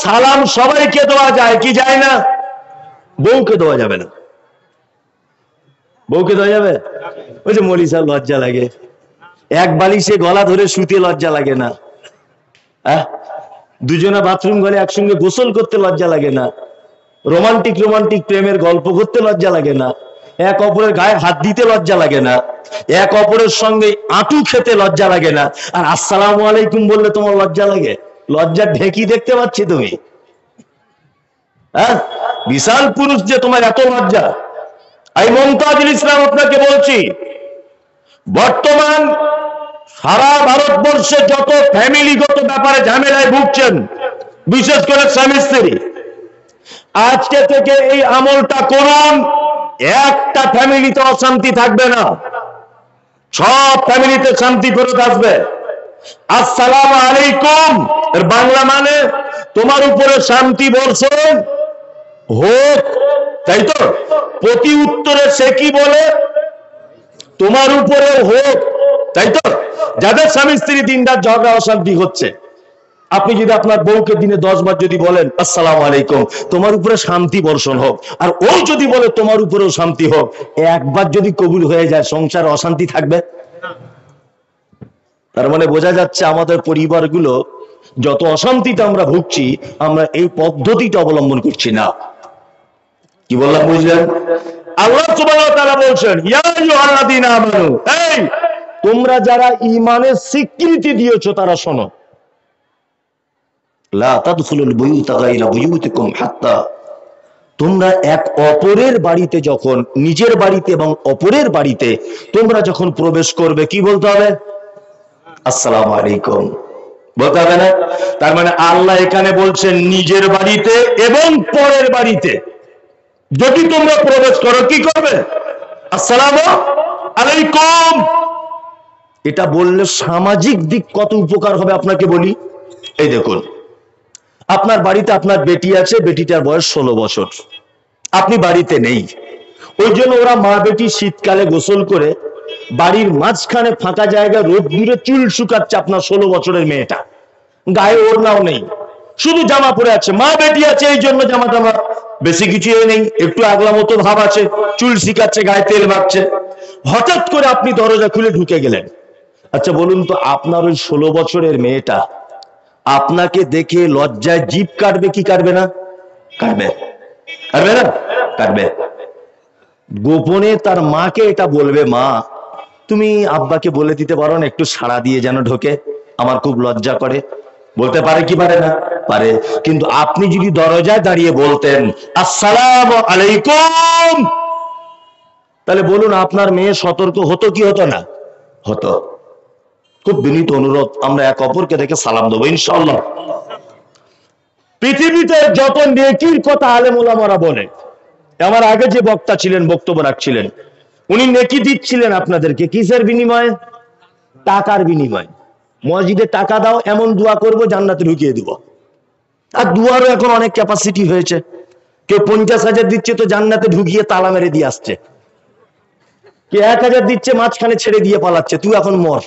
সালাম সবাইকে দেওয়া যায় কি যায় না? বউকে দেওয়া যাবে না। বউকে দেওয়া যাবে? ওই যে মৌলী সাহেব লজ্জা লাগে, এক বালিশে গলা ধরে শুতে লজ্জা লাগে না? দুজনে বাথরুম ঘরে একসঙ্গে গোসল করতে লজ্জা লাগে না? রোমান্টিক রোমান্টিক প্রেমের গল্প করতে লজ্জা লাগে না? এক অপরের গায়ে হাত দিতে লজ্জা লাগে না? এক অপরের সঙ্গে আঁটু খেতে লজ্জা লাগে না? আর আসসালামু আলাইকুম বললে তোমার লজ্জা লাগে? লজ্জার ঢেকি দেখতে পাচ্ছি তুমি? বিশাল পুরুষ যে তোমার এত লজ্জা। আমি মুমতাজুল ইসলাম আপনাকে বলছি, বর্তমান সারা ভারতবর্ষে যত ফ্যামিলিগত ব্যাপারে ঝামেলায় ভুগছেন, বিশেষ করে স্বামী স্ত্রী, আজকে থেকে এই আমলটা করুন, একটা ফ্যামিলিতে অশান্তি থাকবে না, সব ফ্যামিলিতে শান্তি ফেরত আসবে। আসসালামু আলাইকুম এর বাংলা মানে তোমার উপরে শান্তি বর্ষণ হোক, তাই তো? প্রতি উত্তরে সে কি বলে? তোমার উপরে হোক, তাই তো? যাদের স্বামী স্ত্রী দিনরাত ঝগড়া অশান্তি হচ্ছে, আপনি যদি আপনার বউকে দিনে 10 বার যদি বলেন আসসালামু আলাইকুম, তোমার উপরে শান্তি বর্ষণ হোক, আর ওই যদি বলে তোমার উপরেও শান্তি হোক, একবার যদি কবুল হয়ে যায়, সংসারে অশান্তি থাকবে? তার মানে বোঝা যাচ্ছে আমাদের পরিবারগুলো যত অশান্তিতে আমরা ভুগছি, আমরা এই পদ্ধতিটা অবলম্বন করছি না। কি বললাম বুঝলেন? আল্লাহ সুবহানাহু ওয়া তাআলা বলছেন, ইয়া আইয়ুহাল্লাযীনা আমানু, এই তোমরা যারা ঈমানের স্বীকৃতি দিয়েছো তারা শোনো, লা তাদখুলুল বুয়ুতা গায়রা বুয়ুতিকুম হাত্তা, তোমরা এক অপরের বাড়িতে যখন, নিজের বাড়িতে এবং অপরের বাড়িতে তোমরা যখন প্রবেশ করবে, কি বলতে হবে? আসসালামু আলাইকুম বলতে হবে না? তার মানে আল্লাহ এখানে বলছেন নিজের বাড়িতে এবং পরের বাড়িতে যদি তোমরা প্রবেশ করো, কি করবে? আসসালামু আলাইকুম। এটা বললে সামাজিক দিক কত উপকার হবে আপনাকে বলি। এই দেখুন, আপনার বাড়িতে আপনার বেটি আছে, বেটিটার বয়স 16 বছর, আপনি বাড়িতে নেই, ওই জন্য ওরা মা বেটি শীতকালে গোসল করে বাড়ির মাঝখানে ফাঁকা জায়গা রোদ দূরে চুল শুকাচ্ছে আপনার 16 বছরের মেয়েটা, গায়ে ওড়নাও নেই, শুধু জামা পরে আছে, মা বেটি আছে এই জন্য জামা টামা বেশি কিছু নেই, একটু আগলা মতো ভাব আছে, চুল শিখাচ্ছে, গায়ে তেল মাখছে। হঠাৎ করে আপনি দরজা খুলে ঢুকে গেলেন। আচ্ছা বলুন তো, আপনার ওই 16 বছরের মেয়েটা আপনাকে দেখে লজ্জায় জিভ কাটবে কি কাটবে না? কাটবে, কাটবে না? কাটবে। গোপনে তার মাকে এটা বলবে, মা তুমি আব্বাকে বলে দিতে পারো না একটু সাড়া দিয়ে যেন ঢোকে, আমার খুব লজ্জা করে। বলতে পারে কি পারে না? পারে। কিন্তু আপনি যদি দরজায় দাঁড়িয়ে বলতেন আসসালামু আলাইকুম, তাহলে বলুন আপনার মেয়ে সতর্ক হতো কি হতো না? হতো। খুব বিনীত অনুরোধ, আমরা এক অপরকে দেখে সালাম দেবো ইনশাআল্লাহ। পৃথিবীতে যত নেকির কথা আলেম ওলামারা বলে, আমার আগে যে বক্তা ছিলেন, বক্তব্য রাখছিলেন, উনি নেকি দিচ্ছিলেন আপনাদেরকে কিসের বিনিময়ে? টাকার বিনিময়ে। মসজিদে টাকা দাও, এমন দোয়া করবো জান্নাতে ঢুকিয়ে দিব। আর দুয়ারও এখন অনেক ক্যাপাসিটি হয়েছে, কেউ 50,000 দিচ্ছে তো জান্নাতে ঢুকিয়ে তালা মেরে দিয়ে আসছে, কেউ 1,000 দিচ্ছে মাঝখানে ছেড়ে দিয়ে পালাচ্ছে, তুই এখন মর।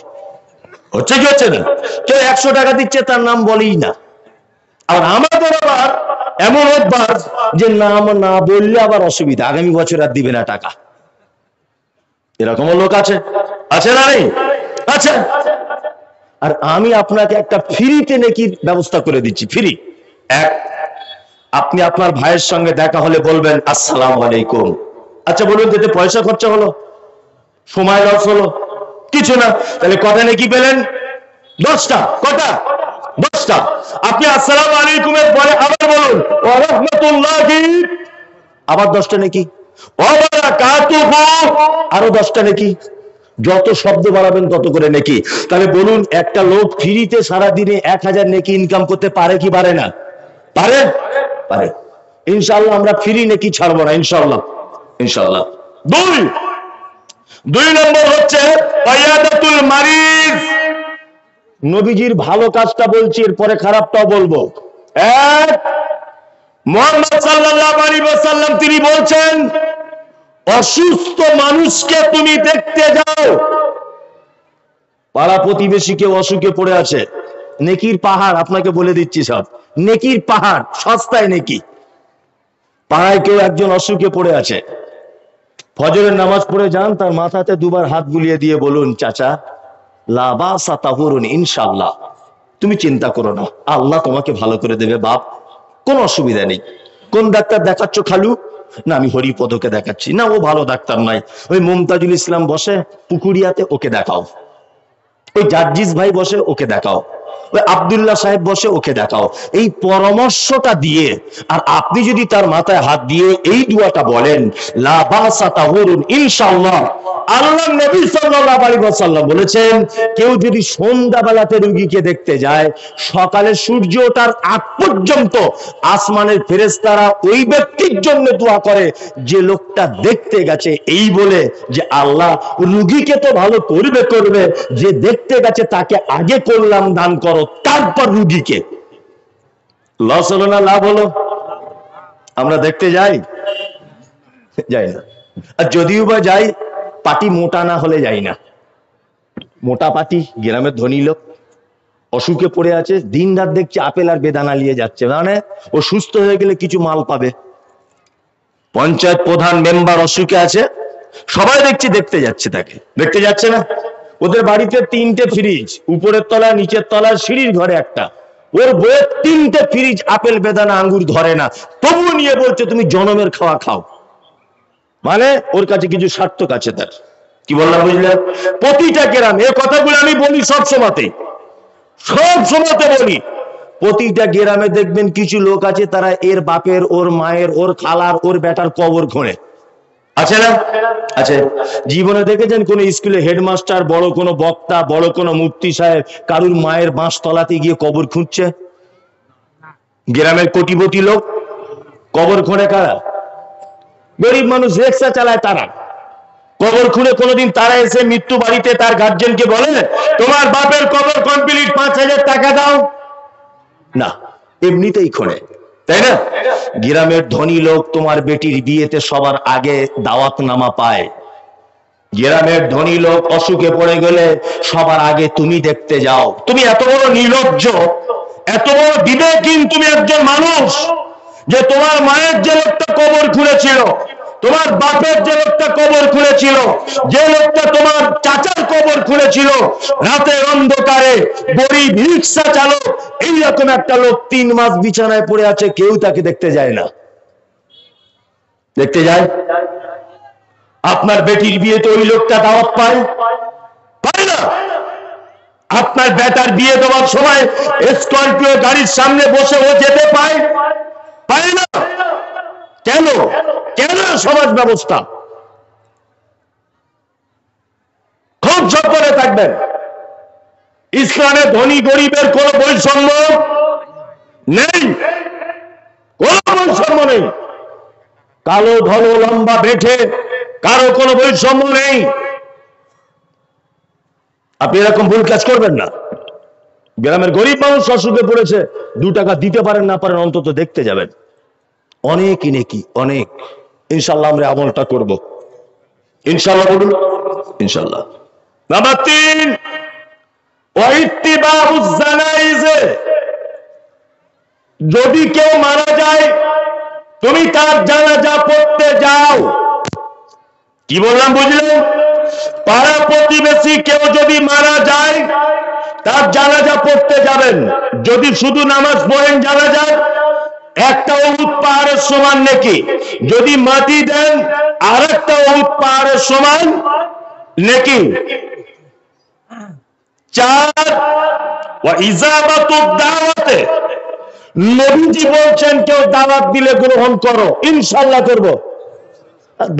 হচ্ছে কি হচ্ছে না? কেউ 100 টাকা দিচ্ছে, তার নাম বলেই না। আর আমাদের আবার এমন অভ্যাস যে নাম না বললে আবার অসুবিধা, আগামী বছর আর দিবে না টাকা। এরকমও লোক আছে, আছে না? নেই? আচ্ছা, আর আমি আপনাকে একটা ফ্রিতে নেকির ব্যবস্থা করে দিচ্ছি, ফ্রি। এক, আপনি আপনার ভাইয়ের সঙ্গে দেখা হলে বলবেন আসসালামু আলাইকুম। আচ্ছা বলুন, যেতে পয়সা খরচা হলো, সময় লস হলো? কিছু না। তাহলে কটা নেকি পেলেন? 10টা। কটা? 10টা। আপনি আসসালামু আলাইকুমের পরে আবার বলুন ওয়া রাহমাতুল্লাহি, আবার 10টা নেকি। ওয়া বারাকাতুহু, আরো 10টা নেকি। যত শব্দ বাড়াবেন তত করে নেকি। তাহলে বলুন, একটা লোক ফ্রিতে সারাদিনে 1000 নেকি ইনকাম করতে পারে কি পারে না? পারে, পারে। ইনশাআল্লাহ আমরা ফ্রি নেকি ছাড়বো না, ইনশাআল্লাহ, ইনশাআল্লাহ। দুই নম্বর হচ্ছে ইয়াদাতুল মারিজ। নবীজির ভালো কাজটা বলছি, এরপরে খারাপটাও বলবো। এক, মুহাম্মদ সাল্লাল্লাহু আলাইহি ওয়াসাল্লাম তিনি বলছেন, অসুস্থ মানুষকে তুমি দেখতে যাও। পাড়া প্রতিবেশী কেউ অসুখে পড়ে আছে, নেকির পাহাড় আপনাকে বলে দিচ্ছি সব। নেকির পাহাড়, সস্তায় নেকি। পাড়ায় কেউ একজন অসুখে পড়ে আছে, ফজরের নামাজ পড়ে যান, তার মাথাতে দুবার হাত বুলিয়ে দিয়ে বলুন, চাচা লা বাসা তাহুরুন ইনশাআল্লাহ, তুমি চিন্তা করো না, আল্লাহ তোমাকে ভালো করে দেবে বাপ, কোনো অসুবিধা নেই। কোন ডাক্তার দেখাচ্ছ খালু? না আমি হরিপদকে দেখাচ্ছি। না ও ভালো ডাক্তার নয়, ওই মুমতাজুল ইসলাম বসে পুকুরিয়াতে, ওকে দেখাও। ওই জার্জিস ভাই বসে, ওকে দেখাও। ওই আব্দুল্লাহ সাহেব বসে, ওকে দেখাও। এই পরামর্শটা দিয়ে, আর আপনি যদি তার মাথায় হাত দিয়ে এই দুয়াটা বলেন, লা বাসা তাহুরুন ইনশাআল্লাহ, আল্লাহ নবী সাল্লাল্লাহু আলাইহি ওয়াসাল্লাম বলেছেন, কেউ যদি সন্ধ্যাবেলাতে রোগীকে দেখতে যায়, সকালে সূর্য ওঠার আগ পর্যন্ত আসমানের ফেরেশতারা ওই ব্যক্তির জন্য দোয়া করে যে লোকটা দেখতে গেছে, এই বলে যে আল্লাহ রোগীকে তো ভালো করবে, যে দেখতে গেছে তাকে আগে কল্যাণ দান করো, তারপর রোগীকে। লস হলো না লাভ হলো? আমরা দেখতে যাই না, আর যদিও বা যাই, পাটি মোটা না হলে যাই না। মোটা পাটি, গ্রামের ধনী লোক অসুখে পড়ে আছে, দিন রাত দেখছে আপেল আর বেদানা নিয়ে যাচ্ছে, মানে ও সুস্থ হয়ে গেলে কিছু মাল পাবে। পঞ্চায়েত প্রধান মেম্বার অসুখে আছে, সবাই দেখছি দেখতে যাচ্ছে, তাকে দেখতে যাচ্ছে না। ওদের বাড়িতে 3টে ফ্রিজ, উপরের তলায় নিচের তলায়, সিঁড়ির ঘরে একটা। ওর বউয়ের 3টে ফ্রিজ, আপেল বেদানা আঙ্গুর ধরে না, তবুও নিয়ে বলছে তুমি জনমের খাওয়া খাও। মানে ওর কাছে কিছু সার্থক আছে তার। কি বললাম বুঝলেন? প্রতিটা গ্রামে এই কথাগুলো আমি বলি, সব সময়তে বলি। প্রতিটা গ্রামে দেখবেন কিছু লোক আছে, তারা এর বাপের, ওর মায়ের, ওর খালার, ওর বেটার কবর খোঁড়ে। আছে না? আছে। জীবনে দেখেছেন কোন স্কুলে হেডমাস্টার, বড় কোনো বক্তা, বড় কোনো মুফতি সাহেব কারুর মায়ের বাঁশ তলাতে গিয়ে কবর খুঁজছে? গ্রামের কোটিপতি লোক কবর খোঁড়ে কারা? গরিব মানুষ রিকশা চালায় তারা। কবর খুঁড়ে কোনোদিন তারা এসে মৃত্যু বাড়িতে তার গার্জেনকে বলে তোমার বাপের কবর কমপ্লিট, 5,000 টাকা দাও? না, এমনিতেই খোঁড়ে, তাই না? গ্রামের ধনী লোক তোমার বেটির বিয়েতে সবার আগে দাওয়াত নামা পায়। গ্রামের ধনী লোক অসুখে পড়ে গেলে সবার আগে তুমি দেখতে যাও। তুমি এত বড় নির্লজ্জ, এত বড় বিবেকহীন তুমি একজন মানুষ, যে তোমার মায়ের যে লোকটা কবর খুঁড়েছিল, তোমার বাপের যে লোকটা কবর খুঁড়েছিল, যে লোকটা তোমার চাচার কবর খুঁড়েছিল, রাতের অন্ধকারে গরিব রিক্সা চালক, এইরকম একটা লোক 3 মাস বিছানায় পড়ে আছে, কেউ তাকে দেখতে যায় না। দেখতে যায়? আপনার বেটির বিয়েতে ওই লোকটা দাওয়াত পায়? পায় না। আপনার বেটার বিয়ে দেওয়ার সময় স্করপিও গাড়ির সামনে বসে ও যেতে পায়? পায় না। কেন? কেন? সমাজ ব্যবস্থা। খুব সতর্ক থাকবেন। ইসলামে ধনী গরিবের কোন বৈষম্য নেই, কোন বৈষম্য নেই। কালো ধলো লম্বা বেঠে কারো কোনো বৈষম্য নেই। আপনি এরকম ভুল কাজ করবেন না। গ্রামের গরিব মানুষ অসুখে পড়েছে, 2 টাকা দিতে পারেন না পারেন, অন্তত দেখতে যাবেন। অনেক নেকি, অনেক। ইনশাল্লাহ আমরা আমলটা করব। ইনশাল্লাহ বলুন, ইনশাল্লাহ। নাম্বার 3, ওয়াইত্তিবাউজ জানাইজে। যদি কেউ মারা যায়, তুমি তার জানাজা পড়তে যাও। কি বললাম বুঝলেন? পাড়া প্রতিবেশী কেউ যদি মারা যায়, তার জানাজা পড়তে যাবেন। যদি শুধু নামাজ পড়েন জানাজা, একটা উহুদ পাহাড়ের সমান নেকি। যদি মাটি দেন, আরেকটা উহুদ পাহাড়ের সমান নেকি। 4, ওয়া ইজাবাতুদ দাওয়াতে। নবীজি বলছেন কেউ দাওয়াত দিলে গ্রহণ করো। ইনশাআল্লাহ করব।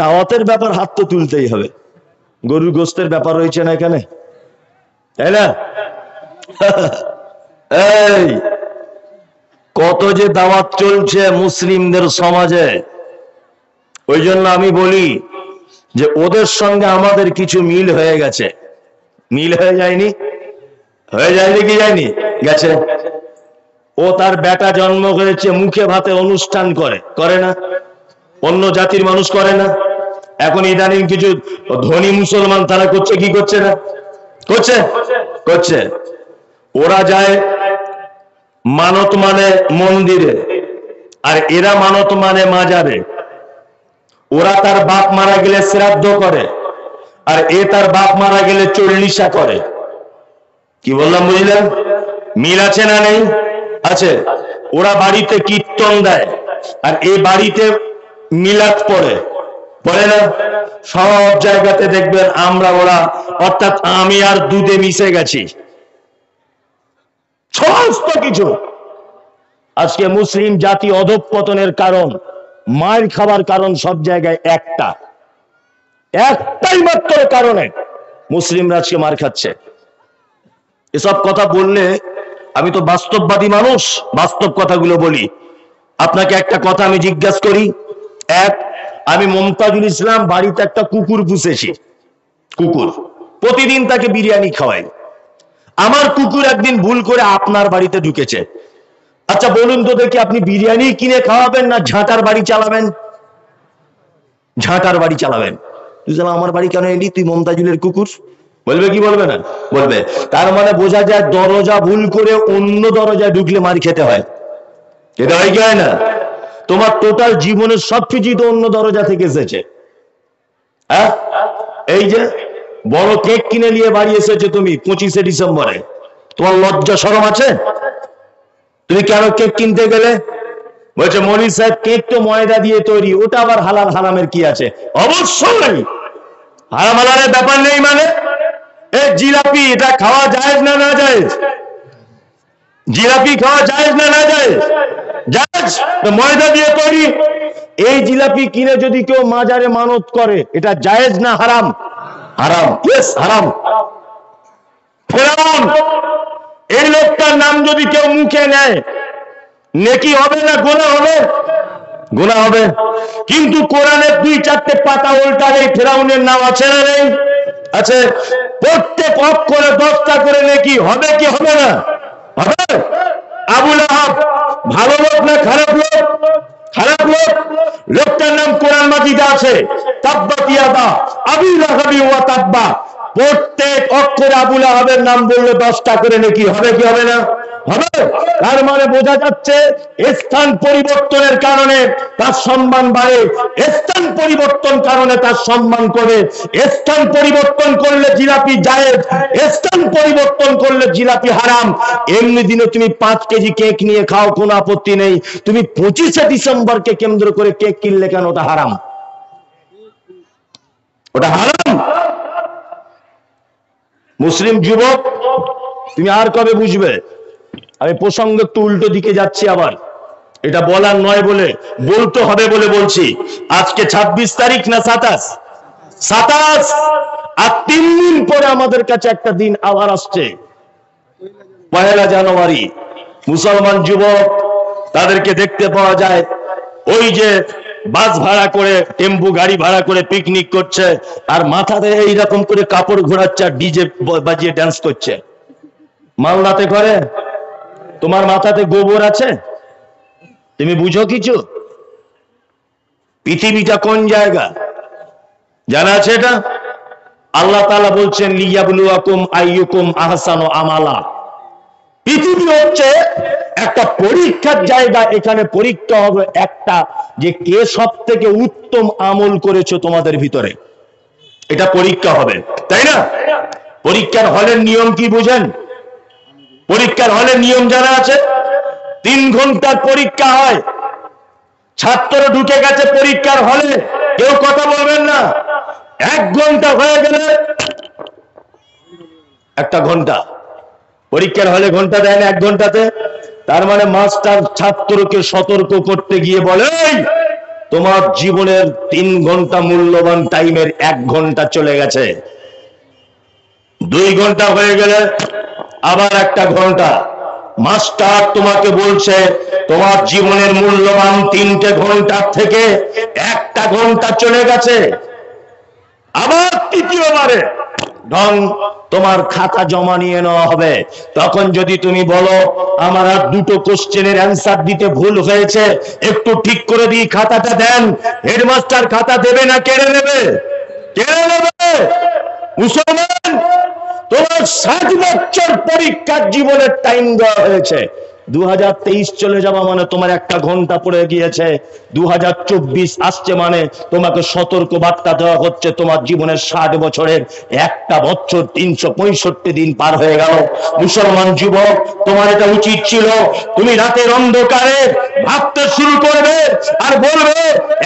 দাওয়াতের ব্যাপার হাত তো তুলতেই হবে। গরুর গোশতের ব্যাপার রয়েছে না এখানে, তাই না? এই কত যে দাওয়াত চলছে মুসলিমদের সমাজে। ওই জন্য আমি বলি যে ওদের সঙ্গে আমাদের কিছু মিল হয়ে গেছে। মিল হয়ে যায়নি? হয়ে যায়নি কি যায়নি? গেছে। ও তার বেটা জন্ম হয়েছে, মুখে ভাতে অনুষ্ঠান করে না? অন্য জাতির মানুষ করে না? এখন ইদানিং কিছু ধনী মুসলমান তারা করছে কি করছে না? করছে। ওরা যায় মানত মানে মন্দিরে, আর এরা মানত মানে মাজারে। ওরা তার বাপ মারা গেলে শ্রাদ্ধ করে, আর এ তার বাপ মারা গেলে চল্লিশা করে। কি বললাম বুঝলেন? মিল আছে না নেই? আছে। ওরা বাড়িতে কীর্তন দেয়, আর এ বাড়িতে মিলাদ পড়ে, পড়ে না? সব জায়গাতে দেখবেন আমরা ওরা, অর্থাৎ আমি আর দুধে মিশে গেছি সমস্ত কিছু। আজকে মুসলিম জাতি অধঃপতনের কারণ, মায়ের খাবার কারণ সব জায়গায় একটাই মাত্র কারণে মুসলিমরা আজকে মার খাচ্ছে। এসব কথা বললে, আমি তো বাস্তববাদী মানুষ, বাস্তব কথাগুলো বলি। আপনাকে একটা কথা আমি জিজ্ঞাসা করি। আমি মমতাজুল ইসলাম বাড়িতে একটা কুকুর পুষেছি। কুকুর, প্রতিদিন তাকে বিরিয়ানি খাওয়াই। আমার কুকুর একদিন ভুল করে আপনার বাড়িতে ঢুকেছে। আচ্ছা বলুন তো দেখি, আপনি বিরিয়ানি কিনে খাওয়াবেন না ঝাঁটার বাড়ি চালাবেন? ঝাঁটার বাড়ি চালাবেন। তুই আমার বাড়ি কেন এলি? তুই মমতাজুলের কুকুর। বলবে কি বলবে না? বলবে। তার মানে বোঝা যায় দরজা ভুল করে অন্য দরজায় ঢুকলে মার খেতে হয়। এটা হয় কি হয় না? তোমার টোটাল জীবনের সবকিছু তো অন্য দরজা থেকে এসেছে। হ্যাঁ, এই যে বড় কেক কিনে নিয়ে বাড়ি এসেছে তুমি 25শে ডিসেম্বরে, তোমার লজ্জা শরম আছে? তুমি কেন কেক কিনতে গেলে? বলছে মনির সাহেব কেক তো ময়দা দিয়ে তৈরি, ওটা আবার হালাল হারামের কি আছে? অবশ্যই হারাম হালালের ব্যাপার নেই। মানে এই জিলাপি, এটা খাওয়া জায়েজ না না জায়েজ? জিলাপি খাওয়া জায়েজ না না জায়েজ? জায়েজ। ময়দা দিয়ে তৈরি এই জিলাপি কিনে যদি কেউ মাজারে মানত করে, এটা জায়েজ না হারাম? হারাম। ইয়েস, হারাম। ফেরাউন, এই লোকটার নাম যদি কেউ মুখে নেয়, নেকি হবে না গুনাহ হবে? গুনাহ হবে। কিন্তু কোরআনের 2-4টে পাতা উল্টালে ফেরাউনের নাম আছে না নেই? আছে। প্রত্যেক অক্ষরে 10টা করে নেকি হবে কি হবে না? হবে। আবু লাহাব ভালো লোক না খারাপ লোক? খারাপ লোক। লোকটার নাম কোরআন মাজিদে আছে, তাব্বাত ইয়াদা আবি লাহাবি ওয়া তাব্বা। প্রত্যেক অক্ষরে আবু লাহাবের নাম বললে 10টা করে নেকি হবে কি হবে না? হবে। তার মানে বোঝা যাচ্ছে স্থান পরিবর্তনের কারণে তার সম্মান বাড়ে, স্থান পরিবর্তন কারণে তার সম্মান করে। স্থান পরিবর্তন করলে জিলাপি জায়েজ, স্থান পরিবর্তন করলে জিলাপি হারাম। এমনি দিনে তুমি 5 কেজি কেক নিয়ে খাও, কোনো আপত্তি নেই। তুমি 25শে ডিসেম্বরকে কেন্দ্র করে কেক কিনলে কেন? ওটা হারাম, ওটা হারাম। মুসলিম যুবক, তুমি আর কবে বুঝবে? আমি প্রসঙ্গ একটু উল্টো দিকে যাচ্ছি আবার, এটা বলার নয় বলে, বলতে হবে বলে বলছি। আজকে 26 তারিখ না 27? 27। আর 3 দিন পরে আমাদের কাছে একটা দিন আবার আসছে, 1 জানুয়ারি। মুসলমান যুবক, তাদেরকে দেখতে পাওয়া যায় ওই যে বাস ভাড়া করে, টেম্পু গাড়ি ভাড়া করে পিকনিক করছে, আর মাথাতে এইরকম করে কাপড় ঘোরাচ্ছে, আর ডিজে বাজিয়ে ড্যান্স করছে। মালদাতে করে? তোমার মাথাতে গোবর আছে? তুমি বুঝো কিছু? পৃথিবীটা কোন জায়গা জানা আছে এটা? আল্লাহ তাআলা বলছেন লিয়াবলুয়াকুম আইয়ুকুম আহসানু আমালা। পৃথিবী হচ্ছে একটা পরীক্ষার জায়গা। এখানে পরীক্ষা হবে একটা, যে কে সব থেকে উত্তম আমল করেছো তোমাদের ভিতরে, এটা পরীক্ষা হবে, তাই না? পরীক্ষার হলের নিয়ম কি বুঝেন? পরীক্ষার হলের নিয়ম জানা আছে? 3 ঘন্টার পরীক্ষা হয়। ছাত্র ঢুকে গেছে পরীক্ষার হলে, কেউ কথা বলবেন না। 1 ঘন্টা হয়ে গেলে 1 ঘন্টা পরীক্ষার হলে, ঘন্টা দেয় না 1 ঘন্টাতে। তার মানে মাস্টার ছাত্রকে সতর্ক করতে গিয়ে বলে, তোমার জীবনের 3 ঘন্টা মূল্যবান টাইমের 1 ঘন্টা চলে গেছে। 2 ঘন্টা হয়ে গেলে আবার 1 ঘন্টা। মাস্টার তোমাকে বলছে তোমার জীবনের মূল্যবান 3টে ঘন্টা থেকে 1 ঘন্টা চলে গেছে। আবার 3য়বারে ঢং, তোমার খাতা জমা নিয়ে নেওয়া হবে। তখন যদি তুমি বলো আমার আর 2টো কোশ্চেনের অ্যান্সার দিতে ভুল হয়েছে, একটু ঠিক করে দিই, খাতাটা দেন। হেডমাস্টার খাতা দেবে না কেড়ে নেবে? কেড়ে নেবে। মুসলমান, তোমার 7 বছর পরীক্ষার জীবনের টাইম দেওয়া হয়েছে, 2023 চলে যাওয়া মানে তোমার একটা ঘন্টা পড়ে গিয়েছে, 2024 আসছে মানে তোমাকে সতর্ক বার্তা দেওয়া হচ্ছে তোমার জীবনের 60 বছরের একটা বছর 365 দিন পার হয়ে গেল। মুসলমান যুবক, তোমার এটা উচিত ছিল তুমি রাতের অন্ধকারে ভাবতে শুরু করবে আর বলবে,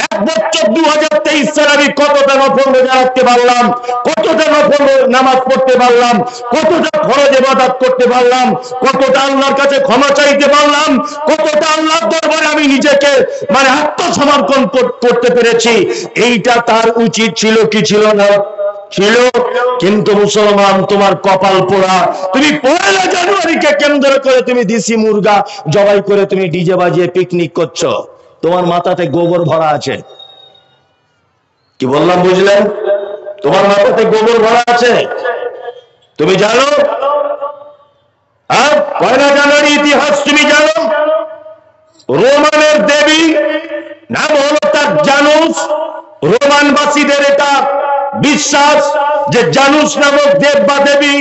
এক বছর 2023 সালে আমি কতটা নফল রোজা রাখতে পারলাম, কতটা নফল নামাজ পড়তে পারলাম, কতটা ফরজ ইবাদত করতে পারলাম, কতটা আল্লাহর কাছে ক্ষমা চাইতে পারলাম, কতটা আল্লাহর দরবারে আমি নিজেকে মানে আত্মসমর্পণ করতে পেরেছি। এইটা তার উচিত ছিল কি ছিল না? ছিল। কিন্তু মুসলমান, তোমার কপাল পোড়া, তুমি 1 জানুয়ারিকে কেন্দ্র করে তুমি দেশি মুরগা জবাই করে তুমি ডিজে বাজিয়ে পিকনিক করছো, তোমার মাথাতে গোবর ভরা আছে। কি বললাম বুঝলেন? তোমার মাথাতে গোবর ভরা আছে। তুমি জানো? আর 1 জানুয়ারি ইতিহাস তুমি জানো? রোমানের দেবী নাম হলো তার জানুস। রোমানবাসীদের এটা বিশ্বাস যে জানুস নামক দেব বা দেবী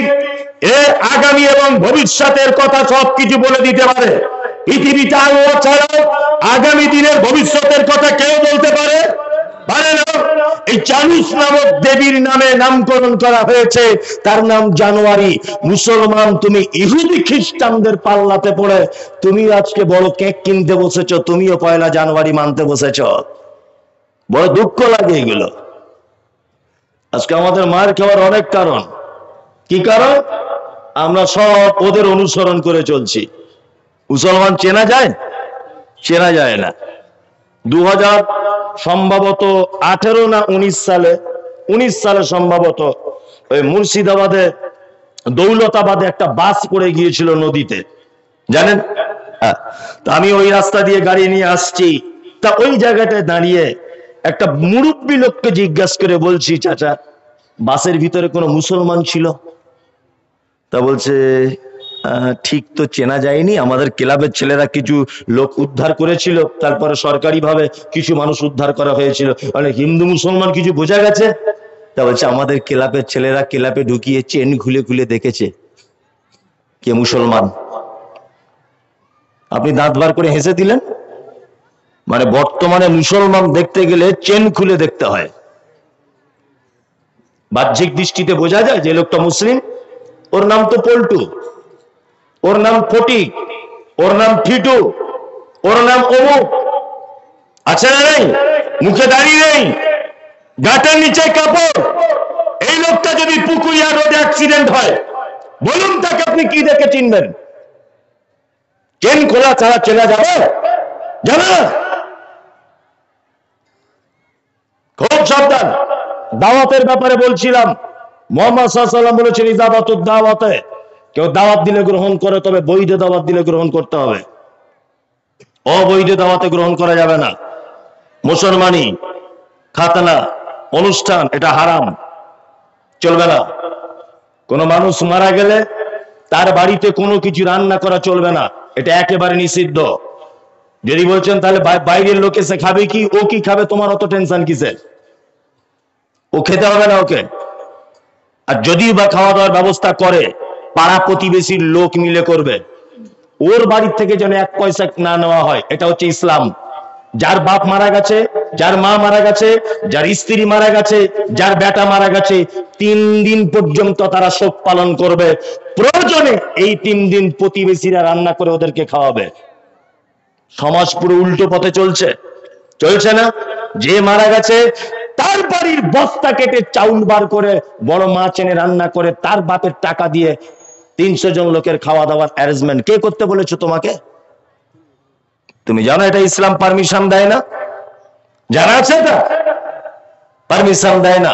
এ আগামী এবং ভবিষ্যতের কথা সবকিছু বলে দিতে পারে। পৃথিবীতে আল্লাহ ছাড়া আগামী দিনের ভবিষ্যতের কথা কেউ বলতে পারে না। এই জানুস নামক দেবীর নামে নামকরণ করা হয়েছে, তার নাম জানুয়ারি। মুসলমান, তুমি ইহুদি খ্রিস্টানদের পাল্লাতে পড়ে তুমি আজকে বড় কেক কিনতে বসেছ, তুমিও 1 জানুয়ারি মানতে বসেছ। বড় দুঃখ লাগে এগুলো। আজকে আমাদের মার খাওয়ার অনেক কারণ। কি কারণ? আমরা সব ওদের অনুসরণ করে চলছি। মুসলমান চেনা যায়? চেনা যায় না। 2000 সম্ভবত 18 না 19 সালে সম্ভবত ওই মুর্শিদাবাদে দৌলতাবাদে একটা বাস পড়ে গিয়েছিল নদীতে, জানেন? তা আমি ওই রাস্তা দিয়ে গাড়ি নিয়ে আসছি, তা ওই জায়গাটায় দাঁড়িয়ে একটা মুরব্বী লোককে জিজ্ঞাসা করে বলছি, চাচা বাসের ভিতরে কোনো মুসলমান ছিল? তা বলছে, ঠিক তো চেনা যায়নি, আমাদের ক্লাবের ছেলেরা কিছু লোক উদ্ধার করেছিল, তারপরে সরকারি ভাবে কিছু মানুষ উদ্ধার করা হয়েছিল, মানে হিন্দু মুসলমান কিছু বোঝা গেছে। তা বলছে, আমাদের ক্লাবের ছেলেরা ক্লাবে ঢুকিয়ে চেন খুলে খুলে দেখেছে কে মুসলমান। আপনি দাঁত বার করে হেসে দিলেন। মানে বর্তমানে মুসলমান দেখতে গেলে চেন খুলে দেখতে হয়। বাহ্যিক দৃষ্টিতে বোঝা যায় যে লোকটা মুসলিম। ওর নাম তো পল্টু, ওর নাম ফটিক, ওর নাম টিটু, ওর নাম অমুক, আছে না নেই? মুখে দাড়ি নেই, গাটার নিচে কাপড়। এই লোকটা যদি পুকুরিয়া রোডে অ্যাক্সিডেন্ট হয়, বলুন তাকে আপনি কি দেখে চিনবেন? চেন খোলা ছাড়া চেনা যাবে? জানা না। খুব সাবধান। দাওয়াতের ব্যাপারে বলছিলাম, মুহাম্মদ সাল্লাল্লাহু আলাইহি ওয়াসাল্লাম বলেছেন, ইজাবাতুদ দাওয়াতে, কেউ দাওয়াত দিলে গ্রহণ করে, তবে বৈধ দাওয়াত দিলে গ্রহণ করতে হবে, অবৈধ দাওয়াতে গ্রহণ করা যাবে না। মুসলমানি খাতনা অনুষ্ঠান এটা হারাম, চলবে না। কোন মানুষ মারা গেলে তার বাড়িতে কোনো কিছু রান্না করা চলবে না, এটা একেবারে নিষিদ্ধ। যদি বলছেন তাহলে বাইরের লোক এসে খাবে কি, ও কি খাবে, তোমার অত টেনশন কিসের? ও খেতে হবে না ওকে। আর যদি বা খাওয়া দাওয়ার ব্যবস্থা করে, পাড়া প্রতিবেশীর লোক মিলে করবে, ওর বাড়ির থেকে যেন 1 পয়সা না নেওয়া হয়। এটা হচ্ছে ইসলাম। যার বাপ মারা গেছে, যার মা মারা গেছে, যার স্ত্রী মারা গেছে, যার বেটা মারা গেছে, 3 দিন পর্যন্ত তারা শোক পালন করবে। প্রয়োজনে এই 3 দিন প্রতিবেশীরা রান্না করে ওদেরকে খাওয়াবে। সমাজ পুরো উল্টো পথে চলছে, চলছে না? যে মারা গেছে তার বাড়ির বস্তা কেটে চাউল বার করে বড় মাছ এনে রান্না করে তার বাপের টাকা দিয়ে 300 জন লোকের খাওয়া দাওয়ার অ্যারেঞ্জমেন্ট কে করতে বলেছো তোমাকে? তুমি জানো এটা ইসলাম পারমিশন দেয় না? জানা আছে? এটা পারমিশন দেয় না।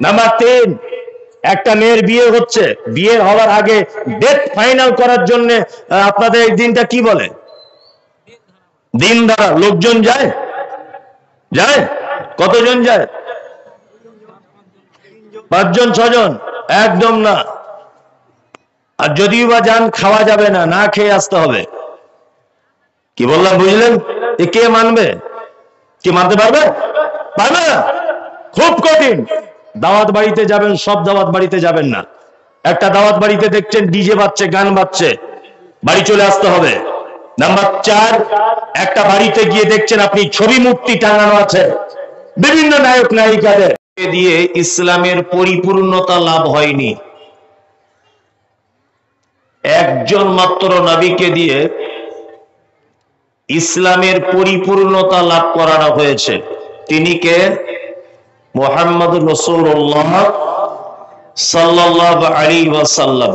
নাম্বার 3, একটা মেয়ের বিয়ে হচ্ছে, বিয়ে হওয়ার আগে ডেট ফাইনাল করার জন্য আপনাদের এই দিনটা কি বলে? দিন ধারা। লোকজন যায়? যায়? কতজন যায়? 5 জন 6 জন? একদম না। আর যদিও বা যান, খাওয়া যাবে না, না খেয়ে আসতে হবে। কি বললাম বুঝলেন? এ কে মানবে? কি মানতে পারবে? পারবে না, খুব কঠিন। দাওয়াত বাড়িতে যাবেন, সব দাওয়াত বাড়িতে যাবেন না। একটা দাওয়াত বাড়িতে দেখছেন ডিজে বাজছে, গান বাজছে, বাড়ি চলে আসতে হবে। নাম্বার 4, একটা বাড়িতে গিয়ে দেখছেন আপনি ছবি মূর্তি টাঙানো আছে বিভিন্ন নায়ক নায়িকাদের দিয়ে, ইসলামের পরিপূর্ণতা লাভ হয়নি। একজন মাত্র নবীকে দিয়ে ইসলামের পরিপূর্ণতা লাভ করানো হয়েছে। তিনি কে? মুহাম্মদুর রাসূলুল্লাহ সাল্লাল্লাহু আলাইহি ওয়াসাল্লাম।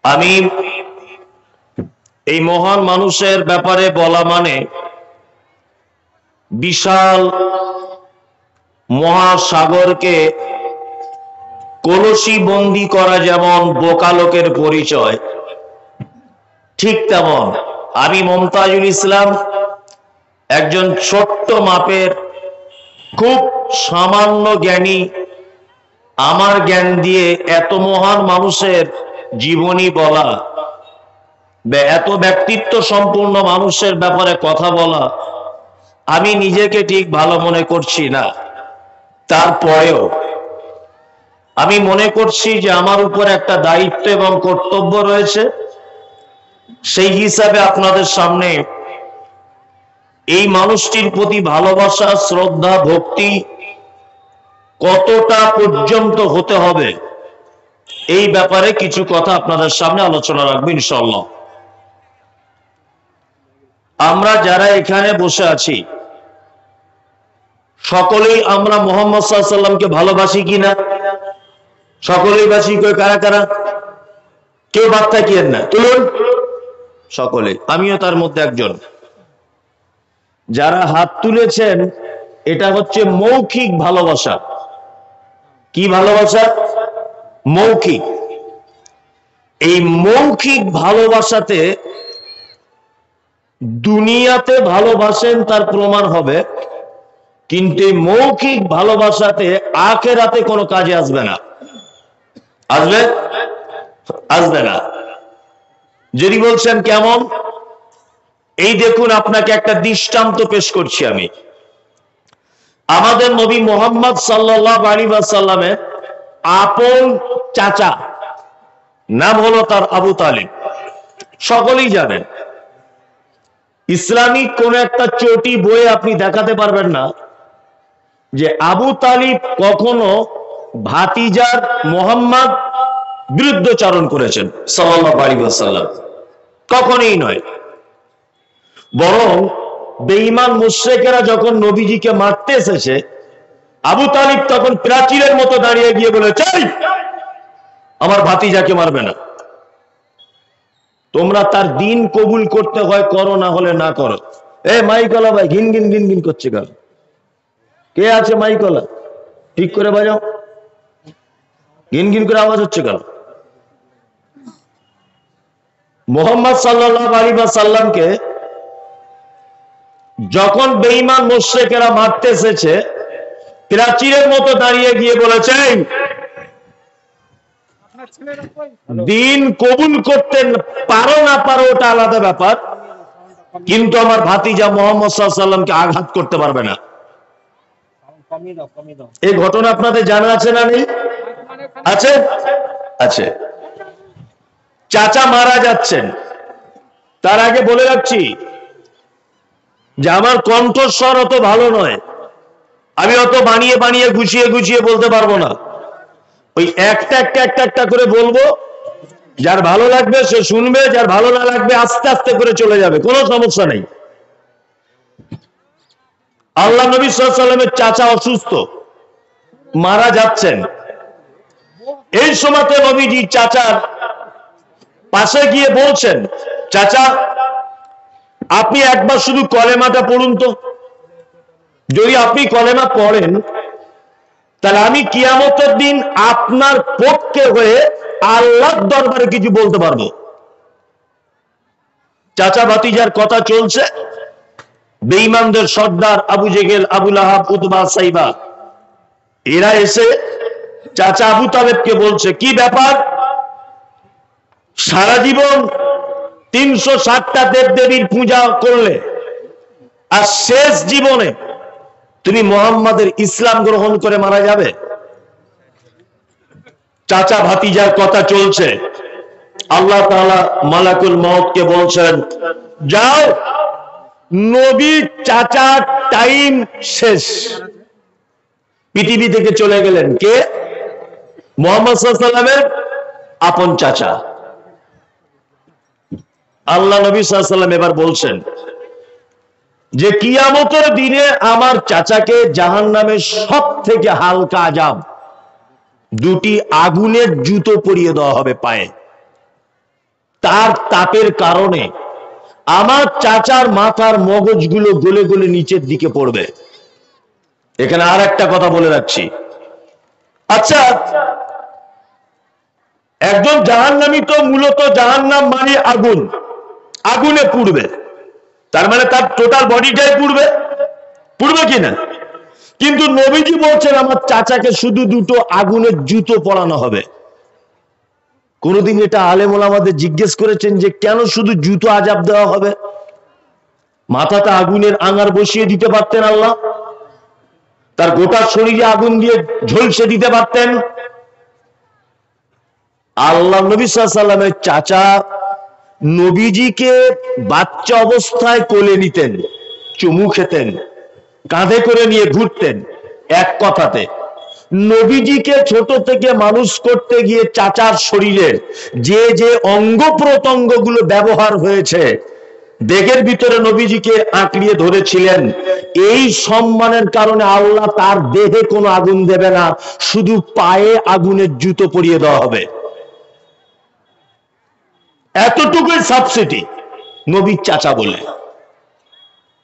আমি এই মহান মানুষের ব্যাপারে বলা মানে বিশাল মহাসাগরকে কলসি বন্দি করা যেমন বোকা লোকের পরিচয়, ঠিক তেমন আমি মমতাজুল ইসলাম একজন ছোট্ট মাপের খুব সামান্য জ্ঞানী। আমার জ্ঞান দিয়ে এত মহান মানুষের জীবনী বলা, এত ব্যক্তিত্ব সম্পূর্ণ মানুষের ব্যাপারে কথা বলা আমি নিজেকে ঠিক ভালো মনে করছি না। তারপরেও আমি মনে করছি যে আমার উপর একটা দায়িত্ব এবং কর্তব্য রয়েছে। সেই হিসাবে আপনাদের সামনে এই মানুষটির প্রতি ভালোবাসা, শ্রদ্ধা, ভক্তি কতটা পর্যন্ত হতে হবে এই ব্যাপারে কিছু কথা আপনাদের সামনে আলোচনা রাখবো ইনশাআল্লাহ। আমরা যারা এখানে বসে আছি সকলেই আমরা মুহাম্মদ সাল্লাল্লাহু আলাইহি ওয়াসাল্লামকে ভালোবাসি কিনা? সকলেই বাসি। কারা কারা? কেউ বাদ থাকিয়েন না, তুলুন। সকলে, আমিও তার মধ্যে একজন। যারা হাত তুলেছেন এটা হচ্ছে মৌখিক ভালোবাসা। কি ভালোবাসা? মৌখিক। এই মৌখিক ভালোবাসাতে দুনিয়াতে ভালোবাসেন তার প্রমাণ হবে, কিন্তু এই মৌখিক ভালোবাসাতে আখিরাতে কোনো কাজে আসবে না। আসবে? আসবে না। যদি বলছেন কেমন, এই দেখুন আপনাকে একটা দৃষ্টান্ত পেশ করছি আমি। আমাদের নবী মুহাম্মদ সাল্লাল্লাহু আলাইহি ওয়াসাল্লামের আপন চাচা নাম হলো তার আবু তালিব। সকলেই জানেন। ইসলামিক কোন একটা চটি বইয়ে আপনি দেখাতে পারবেন না যে আবু তালিব কখনো ভাতিজার মুহাম্মদ বিরুদ্ধচারণ করেছেন সাল্লাল্লাহু আলাইহি ওয়াসাল্লাম। কখনোই নয়। বরং বেঈমান মুশরিকেরা যখন নবীজিকে মারতে এসেছে, আবু তালিব তখন প্রাচীরের মতো দাঁড়িয়ে গিয়ে বলে, চাই আমার ভাতিজাকে মারবে না। তোমরা তার দিন কবুল করতে হয় করো, না হলে না করো। মাইকলা ভাই ঘিন ঘিন ঘিন ঘিন করছে কেন? কে আছে মাইকলা? ঠিক করে বাজাও। ঘিন ঘিন করে আওয়াজ হচ্ছে কেন? মুহাম্মদ সাল্লাল্লাহু আলাইহি ওয়াসাল্লামকে যখন বেঈমান মুশরিকেরা মারতে এসেছে, প্রাচীরের মতো দাঁড়িয়ে গিয়ে বলেছেন, দিন কবুল করতে পারো না পারো ওটা আলাদা ব্যাপার, কিন্তু আমার ভাতিজা মুহাম্মদ সাল্লাল্লাহু আলাইহি ওয়াসাল্লামকে আঘাত করতে পারবে না। এই ঘটনা আপনাদের জানা আছে না নেই? আছে? আছে। চাচা মারা যাচ্ছেন, তার আগে বলে রাখছি যে আমার কণ্ঠস্বর অত ভালো নয়, আমি অত বানিয়ে বানিয়ে গুছিয়ে গুছিয়ে বলতে পারবো না। ওই একটা একটা একটা একটা করে বলবো, যার ভালো লাগবে সে শুনবে, যার ভালো না লাগবে আস্তে আস্তে করে চলে যাবে, কোনো সমস্যা নেই। আল্লাহ নবী সাল্লাল্লাহু আলাইহি ওয়াসাল্লামের চাচা অসুস্থ, মারা যাচ্ছেন। এই সময়তে নবীজি চাচার পাশে গিয়ে বলছেন, চাচা আপনি একবার শুধু কলেমাটা পড়ুন তো। যদি আপনি কলেমা পড়েন তাহলে আমি কিয়ামতের দিন আপনার পক্ষে হয়ে আল্লাহর দরবারে কিছু বলতে পারবো। চাচা ভাতিজার কথা চলছে। বেঈমানদের সর্দার আবু জেহেল, আবু লাহাব, উতবা, সাইবা এরা এসে চাচা আবু তালেবকে বলছে, কি ব্যাপার? সারা জীবন 360টা দেবদেবীর পূজা করলে, আর শেষ জীবনে তুমি মুহাম্মাদের ইসলাম গ্রহণ করে মারা যাবে? চাচা ভাতিজার কথা চলছে। আল্লাহ তাআলা মালাকুল মউতকে বলছেন, যাও, নবী চাচার টাইম শেষ। পৃথিবী থেকে চলে গেলেন কে? মুহাম্মদ সাল্লাল্লাহু আলাইহি ওয়াসাল্লামের আপন চাচা। আল্লাহ নবী সাল্লাল্লাহু আলাইহি ওয়াসাল্লাম এবার বলছেন যে কিয়ামতের দিনে আমার চাচাকে জাহান্নামের সব থেকে হালকা আযাব দুটি আগুনের জুতো পরিয়ে দেওয়া হবে পায়ে। তার তাপের কারণে আমার চাচার মাথার মগজগুলো গলে গলে নিচের দিকে পড়বে। এখানে আর একটা কথা বলে রাখছি, আচ্ছা, একজন জাহান্নামী তো মূলত জাহান্নাম মানে আগুন, আগুনে পুড়বে, তার মানে তার টোটাল বডিটাই পুড়বে, পুড়বে কিনা? কিন্তু নবীজি বলছেন আমার চাচাকে শুধু দুটো আগুনের জুতো পরানো হবে। কোনদিন এটা আলেম ওলামাদের জিজ্ঞেস করেছেন যে কেন শুধু জুতো আযাব দেওয়া হবে? মাথাটা আগুনের আঙার বসিয়ে দিতে পারতেন আল্লাহ, তার গোটা শরীরে আগুন দিয়ে ঝলসে দিতে পারতেন। আল্লাহ নবী সাল্লাল্লাহু আলাইহি ওয়াসাল্লামের চাচা নবীজিকে বাচ্চা অবস্থায় কোলে নিতেন, চুমু খেতেন, কাঁধে করে নিয়ে ঘুরতেন। এক কথাতে নবীজিকে ছোট থেকে মানুষ করতে গিয়ে চাচার শরীরের যে যে অঙ্গ প্রত্যঙ্গ গুলো ব্যবহার হয়েছে, দেহের ভিতরে নবীজিকে আঁকড়িয়ে ধরেছিলেন। এই সম্মানের কারণে আল্লাহ তার দেহে কোনো আগুন দেবে না, শুধু পায়ে আগুনের জুতো পরিয়ে দেওয়া হবে। এতটুকুই সাবসিডি নবীর চাচা বলে।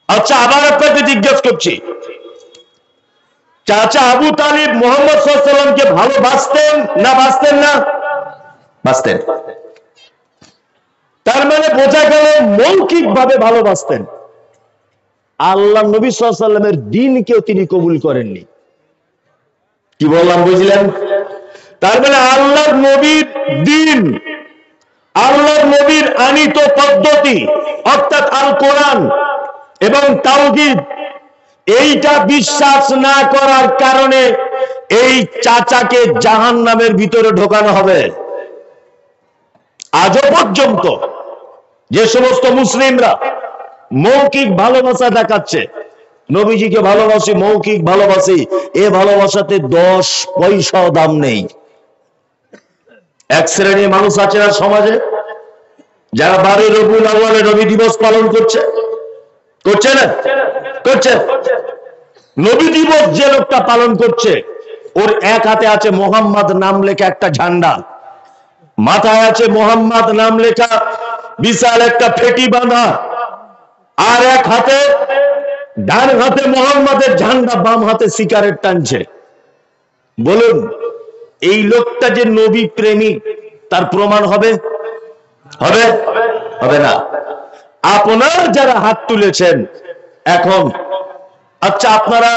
আচ্ছা, আবার আপনাকে জিজ্ঞেস করছি, চাচা আবু তালিব মুহাম্মদ সাল্লাল্লাহু আলাইহি ওয়াসাল্লামকে ভালোবাসতেন না বাসতেন না? বাসতেন। তার মানে বোঝা গেল মৌখিক ভাবে ভালোবাসতেন, আল্লাহ নবী সাল্লাল্লাহু আলাইহি ওয়াসাল্লামের দ্বীনকেও তিনি কবুল করেননি। কি বললাম বুঝলেন? তার মানে আল্লাহর নবীর দ্বীন, আল্লাহর নবীর আনিত পদ্ধতি অর্থাৎ আল কোরআন এবং তাওহীদ, এইটা বিশ্বাস না করার কারণে এই চাচাকে জাহান্নামের ভিতরে ঢোকানো হবে। আজও পর্যন্ত যে সমস্ত মুসলিমরা মৌখিক ভালোবাসা দেখাচ্ছে, নবীজিকে ভালোবাসি, মৌখিক ভালোবাসি, এ ভালোবাসাতে 10 পয়সাও দাম নেই। এক শ্রেণীর মানুষ আছে না সমাজে, যারা 12 রবিউল আউয়ালে নবী দিবস পালন করছে, করছে না? করছে। নবী দিবস যে লোকটা পালন করছে, ওর এক হাতে আছে মোহাম্মদ নাম লেখা একটা ঝান্ডা, মাথায় আছে মোহাম্মদ নাম লেখা বিশাল একটা ফেটি বাঁধা, আর এক হাতে, ডান হাতে মোহাম্মদের ঝান্ডা, বাম হাতে সিগারেট টানছে। বলুন, এই লোকটা যে নবী প্রেমিক তার প্রমাণ হবে? হবে? হবে না। আপনার যারা হাত তুলেছেন এখন, আচ্ছা আপনারা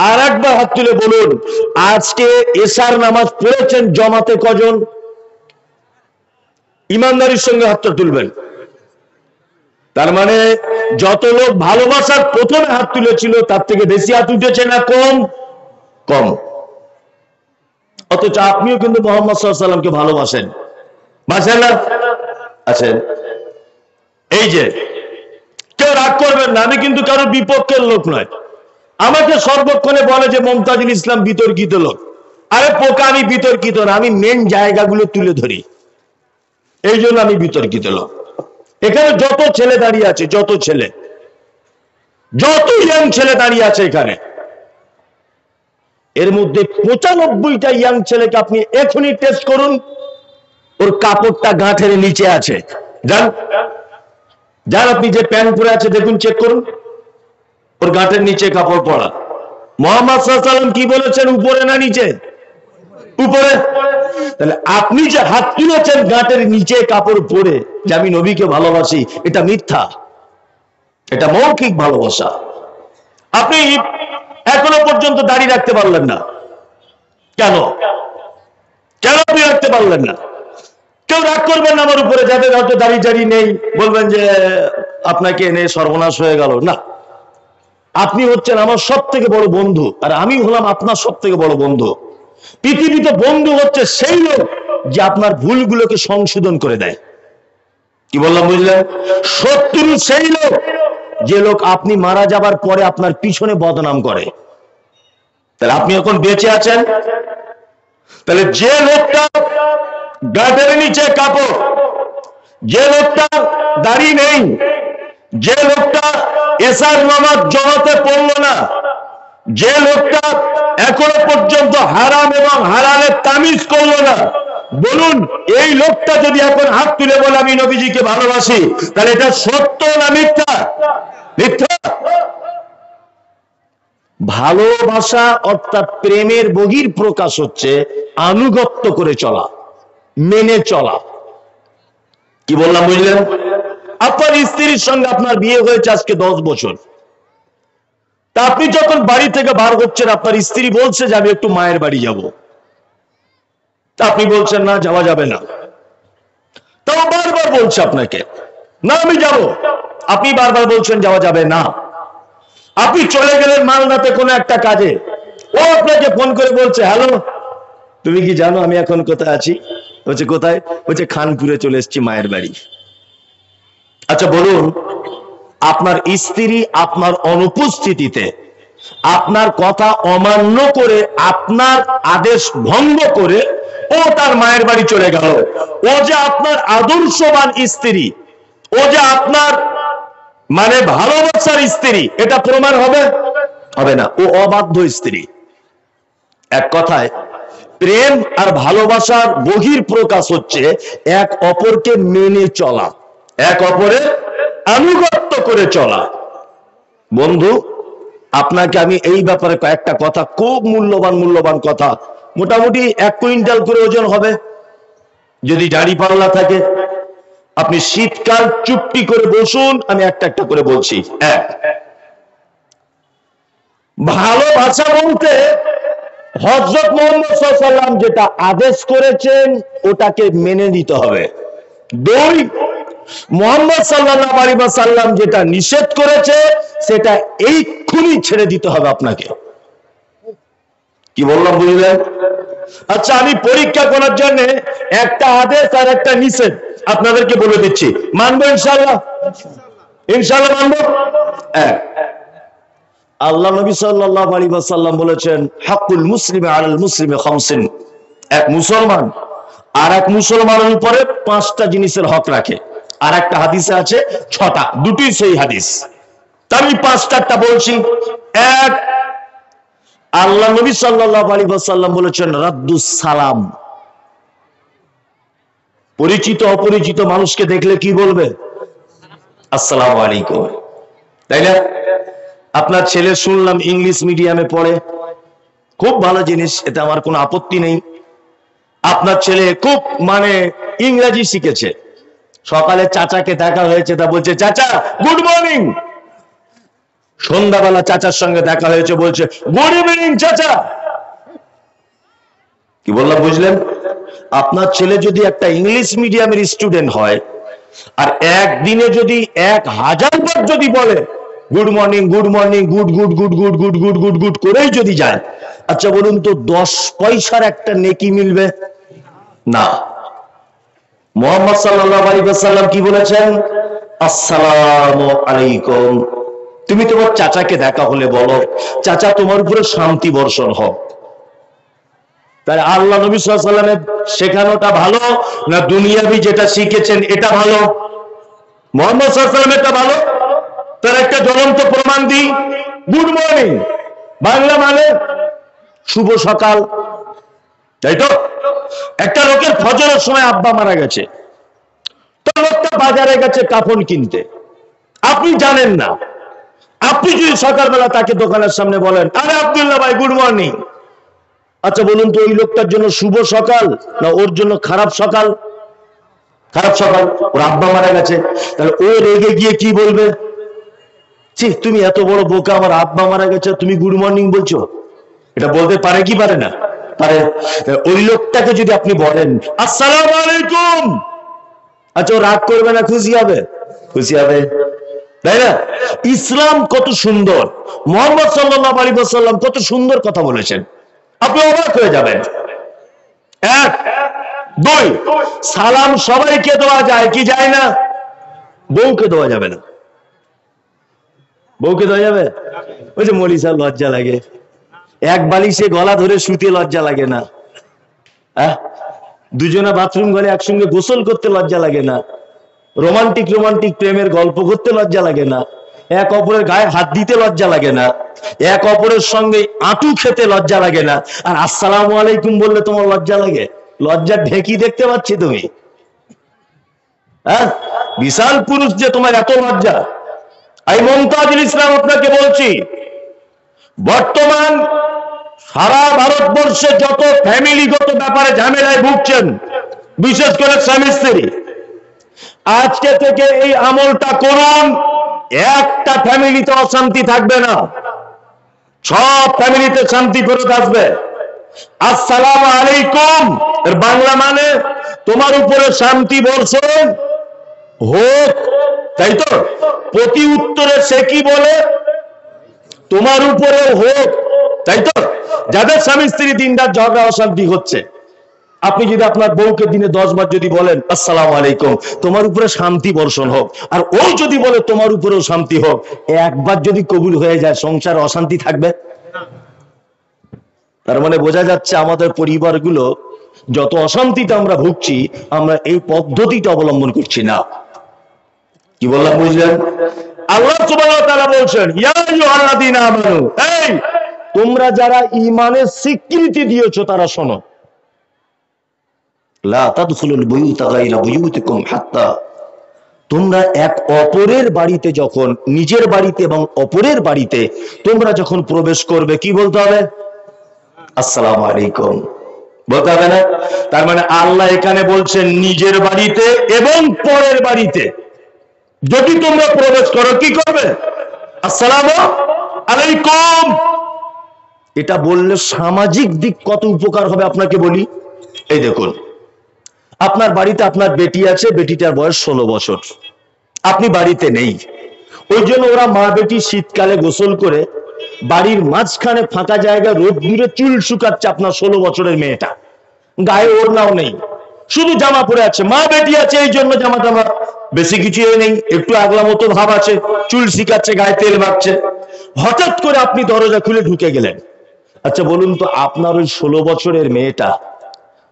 আর একবার হাত তুলে বলুন, আজকে এশার নামাজ পড়েছেন জমাতে কজন? ইমানদারির সঙ্গে হাতটা তুলবেন। তার মানে যত লোক ভালোবাসার প্রথমে হাত তুলেছিল তার থেকে বেশি হাত উঠেছে না কম? কম। অথচ আপনিও কিন্তু মুহাম্মদ সাল্লাল্লাহু আলাইহি ওয়াসাল্লামকে ভালোবাসেন, বাসেন না? আছেন। এই যে কেউ রাগ করবেন না, আমি কিন্তু কারোর বিপক্ষের লোক নয়। আমাকে সর্বক্ষণে বলে যে মমতাজুল ইসলাম বিতর্কিত লোক। আরে পোকা, আমি বিতর্কিত না, আমি মেন জায়গাগুলো তুলে ধরি, এই জন্য আমি বিতর্কিত লোক। এখানে যত ছেলে দাঁড়িয়ে আছে, যত ছেলে, যত ইয়াং ছেলে দাঁড়িয়ে আছে এখানে, এর মধ্যে 95টা ইয়াং ছেলেকে আপনি এখনই টেস্ট করুন, ওর কাপড়টা গাঁঠের নিচে আছে। যান যান, আপনি যে প্যান্ট পরে আছে দেখুন, চেক করুন, ওর গাঁটের নিচে কাপড় পরা। মুহাম্মদ সাল্লাল্লাহু আলাইহি ওয়াসাল্লাম কি বলেছেন, উপরে না নিচে? উপরে। তাহলে আপনি যে হাত তুলেছেন গাঁটের নিচে কাপড় পরে যে আমি নবীকে ভালোবাসি, এটা মিথ্যা, এটা মৌখিক ভালোবাসা। আপনি এখনো পর্যন্ত দাড়ি রাখতে পারলেন না কেন? কেন আপনি রাখতে পারলেন না? কেউ রাগ করবেন না আমার উপরে, যাদের হয়তো দাড়ি জাড়ি নেই, বলবেন যে আপনাকে এনে সর্বনাশ হয়ে গেল। না, আপনি হচ্ছেন আমার সব থেকে বড় বন্ধু, আর আমি হলাম আপনার সব থেকে বড় বন্ধু। পৃথিবীতে বন্ধু হচ্ছে সেই লোক যে আপনার ভুলগুলোকে সংশোধন করে দেয়। কি বললাম বুঝলেন? শত্রু সেই লোক যে লোক আপনি মারা যাবার পরে আপনার পিছনে বদনাম করে। তাহলে আপনি এখন বেঁচে আছেন, তাহলে যে লোকটা গাঁটের নিচে কাপড়, যে লোকটা দাড়ি নেই, যে লোকটা এশার নামাজ জমাতে পড়লো না, যে লোকটা এখনো পর্যন্ত হারাম এবং হালালের তামিজ করলো না, বলুন এই লোকটা যদি এখন হাত তুলে বলে আমি নবীজিকে ভালোবাসি, তাহলে এটা সত্য না মিথ্যা? মিথ্যা। ভালোবাসা অর্থাৎ প্রেমের বহির প্রকাশ হচ্ছে আনুগত্য করে চলা, মেনে চলা। কি বললাম বুঝলেন? আপনার স্ত্রীর সঙ্গে আপনার বিয়ে হয়েছে আজকে 10 বছর, তা আপনি যখন বাড়ি থেকে বার হচ্ছেন আপনার স্ত্রী বলছে যে আমি একটু মায়ের বাড়ি যাব, তা আপনি বলছেন না যাওয়া যাবে না, তাও বারবার বলছে আপনাকে না আমি যাব, আপনি বারবার বলছেন যাওয়া যাবে না। আপনি চলে গেলেন মালদাতে কোনো একটা কাজে, ও আপনাকে ফোন করে বলছে হ্যালো তুমি কি জানো আমি এখন কোথায় আছি? বলছে কোথায়? বলছে খানপুরে চলে এসেছি মায়ের বাড়ি। আচ্ছা বলুন, আপনার স্ত্রী আপনার অনুপস্থিতিতে আপনার কথা অমান্য করে, আপনার আদেশ ভঙ্গ করে ও তার মায়ের বাড়ি চলে গেল, ও যে আপনার আদর্শবান স্ত্রী, ও যে আপনার মানে ভালোবাসার স্ত্রী, এটা প্রমাণ হবে? হবে না, ও অবাধ্য স্ত্রী। এক কথায় প্রেম আর ভালোবাসার বহির প্রকাশ হচ্ছে এক অপরকে মেনে চলা, এক অপরের আনুগত্য করে চলা। বন্ধু আপনাকে আমি এই ব্যাপারে কয়েকটা কথা, খুব মূল্যবান কথা, মোটামুটি 1 কুইন্টাল করে ওজন হবে যদি দাড়ি পাল্লা থাকে। আপনি শীতকাল চুপটি করে বসুন, আমি একটা একটা করে বলছি। এক, ভালোবাসা বলতে হযরত মুহাম্মদ সাল্লাল্লাহু আলাইহি ওয়াসাল্লাম যেটা আদেশ করেছেন ওটাকে মেনে নিতে হবে। 2, মুহাম্মদ সাল্লাল্লাহু আলাইহি ওয়াসাল্লাম যেটা নিষেধ করেছে সেটা এইক্ষুনি ছেড়ে দিতে হবে আপনাকে। কি বললাম বুঝলেন? আচ্ছা আমি পরীক্ষা করার জন্য একটা আদেশ আর একটা নিষেধ আপনাদেরকে বলে দিচ্ছি, মানবো ইনশাআল্লাহ? ইনশাআল্লাহ মানবো। আল্লাহ নবী সাল্লাল্লাহু আলাইহি ওয়াসাল্লাম বলেছেন হাক্কুল মুসলিমি আলাল মুসলিমি খামসিন, এক মুসলমান আর এক মুসলমানের উপরে 5টা জিনিসের হক রাখে। আর একটা হাদিসে আছে 6টা, দুটোই সেই হাদিস। আমি 5টা বলছি। এক, আল্লাহ নবী সাল্লাল্লাহু আলাইহি ওয়াসাল্লাম বলেছেন রাদ্দুস সালাম। পরিচিত অপরিচিত মানুষকে দেখলে কি বলবে? আসসালামু আলাইকুম, তাই না? আপনার ছেলে শুনলাম ইংলিশ মিডিয়ামে পড়ে, খুব ভালো জিনিস, এটা আমার কোনো আপত্তি নেই। আপনার ছেলে খুব মানে ইংরেজি শিখেছে, সকালে চাচাকে দেখা হয়েছে, তা বলছে চাচা গুড মর্নিং। সন্ধ্যাবেলা চাচার সঙ্গে দেখা হয়েছে, বলছে গুড ইভিনিং চাচা। কি বললাম বুঝলেন? আপনার ছেলে যদি একটা ইংলিশ মিডিয়ামের স্টুডেন্ট হয় আর একদিনে যদি 1000 বার যদি বলে good morning good morning good good good good good good good good করেই যদি যায়, আচ্ছা বলুন তো 10 পয়সার একটা নেকি মিলবে? না। মুহাম্মদ সাল্লাল্লাহু আলাইহি ওয়াসাল্লাম কি বলেছেন? আসসালামু আলাইকুম। তুমি তোমার চাচাকে দেখা হলে বলো চাচা তোমার উপরে শান্তি বর্ষণ হোক। তাই আল্লাহ নবী সাল্লাল্লাহু আলাইহি ওয়াসাল্লামের শেখানোটা ভালো না দুনিয়াবি যেটা শিখেছেন এটা ভালো? মুহাম্মদ সাল্লাল্লাহু আলাইহি ওয়াসাল্লাম এটা ভালো। তার একটা জ্বলন্ত প্রমাণ দিই। গুড মর্নিং বাংলা মানে শুভ সকাল, তাই তো? একটা লোকের ফজরের সময় আব্বা মারা গেছে, তো লোকটা বাজারে গেছে কাফন কিনতে, আপনি জানেন না। আপনি যদি সকালবেলা তাকে দোকানের সামনে বলেন আরে আব্দুল্লাহ ভাই গুড মর্নিং, আচ্ছা বলুন তো ওই লোকটার জন্য শুভ সকাল না ওর জন্য খারাপ সকাল? খারাপ সকাল, ওর আব্বা মারা গেছে। তাহলে ও রেগে গিয়ে কি বলবে? তুমি এত বড় বোকা, আমার আব্বা মারা গেছে তুমি গুড মর্নিং বলছো? এটা বলতে পারে কি পারে না? পারে। ওই লোকটাকে যদি আপনি বলেন আসসালামু আলাইকুম, আচ্ছা ও রাগ করবে না খুশি হবে? খুশি হবে, তাই না? ইসলাম কত সুন্দর, মুহাম্মদ সাল্লাল্লাহু আলাইহি ওয়াসাল্লাম কত সুন্দর কথা বলেছেন, আপনি অবাক হয়ে যাবেন। এক, দুই, সালাম সবাইকে দেওয়া যায় কি যায় না? বউকে দেওয়া যাবে না। বউকে দেওয়া যাবে? ওই যে মলি সাহেব লজ্জা লাগে, এক বালিশে গলা ধরে শুতে লজ্জা লাগে না? দুজনে বাথরুম ঘরে একসঙ্গে গোসল করতে লজ্জা লাগে না? রোমান্টিক রোমান্টিক প্রেমের গল্প করতে লজ্জা লাগে না? এক অপরের গায়ে হাত দিতে লজ্জা লাগে না? এক অপরের সঙ্গে আঁটু খেতে লজ্জা লাগে না? আর আসসালামু আলাইকুম বললে তোমার লজ্জা লাগে? লজ্জার ঢেকি দেখতে পাচ্ছি তুমি? বিশাল পুরুষ যে তোমার এত লজ্জা। এই মমতাজুল ইসলাম আপনাকে বলছি, বর্তমান সারা ভারতবর্ষে যত ফ্যামিলিগত ব্যাপারে ঝামেলায় ভুগছেন, বিশেষ করে স্বামী স্ত্রী, আজকে থেকে এই আমলটা করুন, একটা ফ্যামিলিতে অশান্তি থাকবে না, সব ফ্যামিলিতে শান্তি ফেরত আসবে। আসসালামু আলাইকুম এর বাংলা মানে তোমার উপরে শান্তি বর্ষণ হোক, তাই তো? প্রতি উত্তরে সে কি বলে? তোমার উপরে হোক, তাই তো? যাদের স্বামী স্ত্রী দিনরাত ঝগড়া অশান্তি হচ্ছে, আপনি যদি আপনার বউকে দিনে 10 বার যদি বলেন আসসালামু আলাইকুম, তোমার উপরে শান্তি বর্ষণ হোক, আর ও যদি বলে তোমার উপরেও শান্তি হোক, একবার যদি কবুল হয়ে যায়, সংসার অশান্তি থাকবে? তার মানে বোঝা যাচ্ছে আমাদের পরিবারগুলো যত অশান্তিতে আমরা ভুগছি, আমরা এই পদ্ধতিটা অবলম্বন করছি না। কি বললাম বুঝলেন? আল্লাহ সুবহানাহু ওয়া তাআলা বলছেন, ইয়া আইয়ুহাল্লাযীনা আমানু, এই তোমরা যারা ঈমানের স্বীকৃতি দিয়েছো তারা শোনো, লা তাদখুলুল বুয়ুতা গায়রা বুয়ুতিকুম হাত্তা, তোমরা এক অপরের বাড়িতে যখন, নিজের বাড়িতে এবং অপরের বাড়িতে তোমরা যখন প্রবেশ করবে, কি বলতে হবে? আসসালামু আলাইকুম বলতে হবে না? তার মানে আল্লাহ এখানে বলছেন নিজের বাড়িতে এবং পরের বাড়িতে যদি তোমরা প্রবেশ করো, কি করবে? আসসালামু আলাইকুম। এটা বললে সামাজিক দিক কত উপকার হবে আপনাকে বলি। এই দেখুন, আপনার বাড়িতে আপনার বেটি আছে, বেটিটার বয়স 16 বছর, আপনি বাড়িতে নেই, ওই জন্য ওরা মা বেটি শীতকালে গোসল করে বাড়ির মাঝখানে ফাঁকা জায়গায় রোদ দূরে চুল শুকাচ্ছে আপনার 16 বছরের মেয়েটা, গায়ে ওড়নাও নেই, শুধু জামা পরে আছে, মা বেটি আছে এই জন্য জামা টামা বেশি কিছু নেই, একটু আগলা মতো ভাব আছে, চুল শিখাচ্ছে, গায়ে তেল মাখছে। হঠাৎ করে আপনি দরজা খুলে ঢুকে গেলেন। আচ্ছা বলুন তো, আপনার ওই 16 বছরের মেয়েটা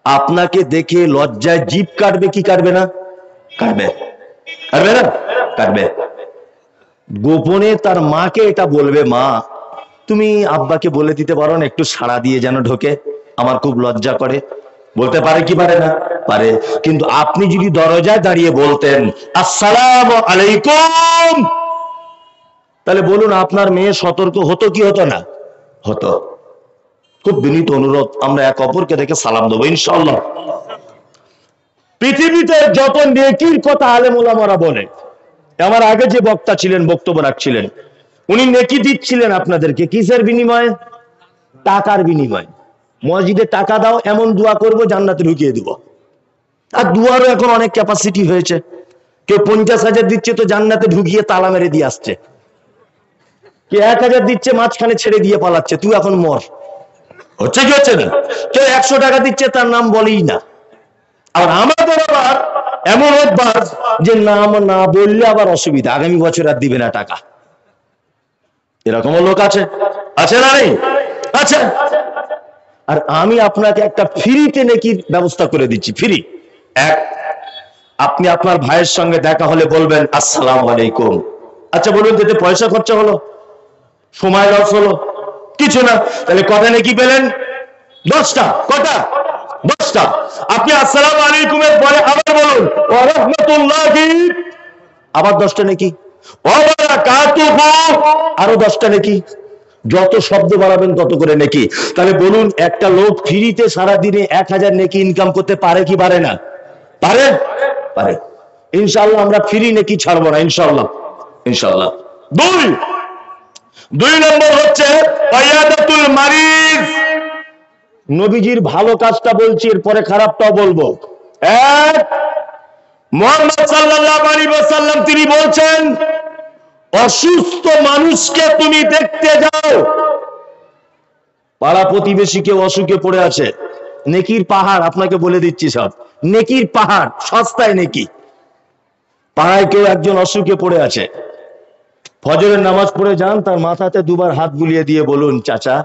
আপনাকে দেখে লজ্জায় জিভ কাটবে কি কাটবে না? কাটবে, কাটবে না? কাটবে। গোপনে তার মাকে এটা বলবে, মা তুমি আব্বাকে বলে দিতে পারো না একটু সাড়া দিয়ে যেন ঢোকে, আমার খুব লজ্জা করে। বলতে পারে কি পারে না? পারে। কিন্তু আপনি যদি দরজায় দাঁড়িয়ে বলতেন আসসালামু আলাইকুম, তাহলে বলুন আপনার মেয়ে সতর্ক হতো কি হতো না? হতো। খুব বিনীত অনুরোধ, আমরা এক অপরকে দেখে সালাম দেবো ইনশাআল্লাহ। পৃথিবীতে যত নেকির কথা আলেম ওলামারা বলে, আমার আগে যে বক্তা ছিলেন, বক্তব্য রাখছিলেন, উনি নেকি দিচ্ছিলেন আপনাদেরকে কিসের বিনিময়ে? টাকার বিনিময়ে। মসজিদে টাকা দাও, এমন দোয়া করব জান্নাতে ঢুকিয়ে দিব। আর দুয়ারও এখন অনেক ক্যাপাসিটি হয়েছে, কেউ 50,000 দিচ্ছে তো জান্নাতে ঢুকিয়ে তালা মেরে দিয়ে আসছে, কেউ 1000 দিচ্ছে মাঝখানে ছেড়ে দিয়ে পালাচ্ছে, তুই এখন মর। হচ্ছে কি হচ্ছে না? কেউ 100 টাকা দিচ্ছে, তার নাম বলেই না। আর আমাদের আবার এমন অভ্যাস যে নাম না বললে আবার অসুবিধা, আগামী বছর আর দিবে না টাকা। এরকমও লোক আছে, আছে না? নেই? আচ্ছা, আর আমি আপনাকে একটা ফ্রিতে নেকির ব্যবস্থা করে দিচ্ছি, ফ্রি। এক, আপনি আপনার ভাইয়ের সঙ্গে দেখা হলে বলবেন আসসালামু আলাইকুম। আচ্ছা বলুন, যেতে পয়সা খরচা হলো, সময় লস হলো? কিছু না। তাহলে কটা নেকি পেলেন? 10টা। কটা? 10টা। আপনি আসসালামু আলাইকুমের পরে আবার বলুন ওয়া রাহমাতুল্লাহি, আবার 10টা নেকি। ওয়া বারাকাতুহু, আরো 10টা নেকি। যত শব্দ বাড়াবেন তত করে নেকি। তাহলে বলুন, একটা লোক ফ্রিতে সারা দিনে 1000 নেকি ইনকাম করতে পারে কি পারে না? পারে, পারে। ইনশাআল্লাহ আমরা ফ্রি নেকি ছাড়বো না, ইনশাআল্লাহ, ইনশাআল্লাহ। দুই নম্বর হচ্ছে ইয়াদাতুল মারিজ। নবীজির ভালো কাজটা বলছি, এরপরে খারাপটাও বলবো। এক, মুহাম্মদ সাল্লাল্লাহু আলাইহি ওয়াসাল্লাম তিনি বলছেন, অসুস্থ মানুষকে তুমি দেখতে যাও। পাড়া প্রতিবেশী কেউ অসুখে পড়ে আছে, নেকির পাহাড়, আপনাকে বলে দিচ্ছি সব নেকির পাহাড়, সস্তায় নেকি। পাড়ায় কেউ একজন অসুখে পড়ে আছে, ফজরের নামাজ পড়ে যান, তার মাথাতে দুবার হাত বুলিয়ে দিয়ে বলুন, চাচা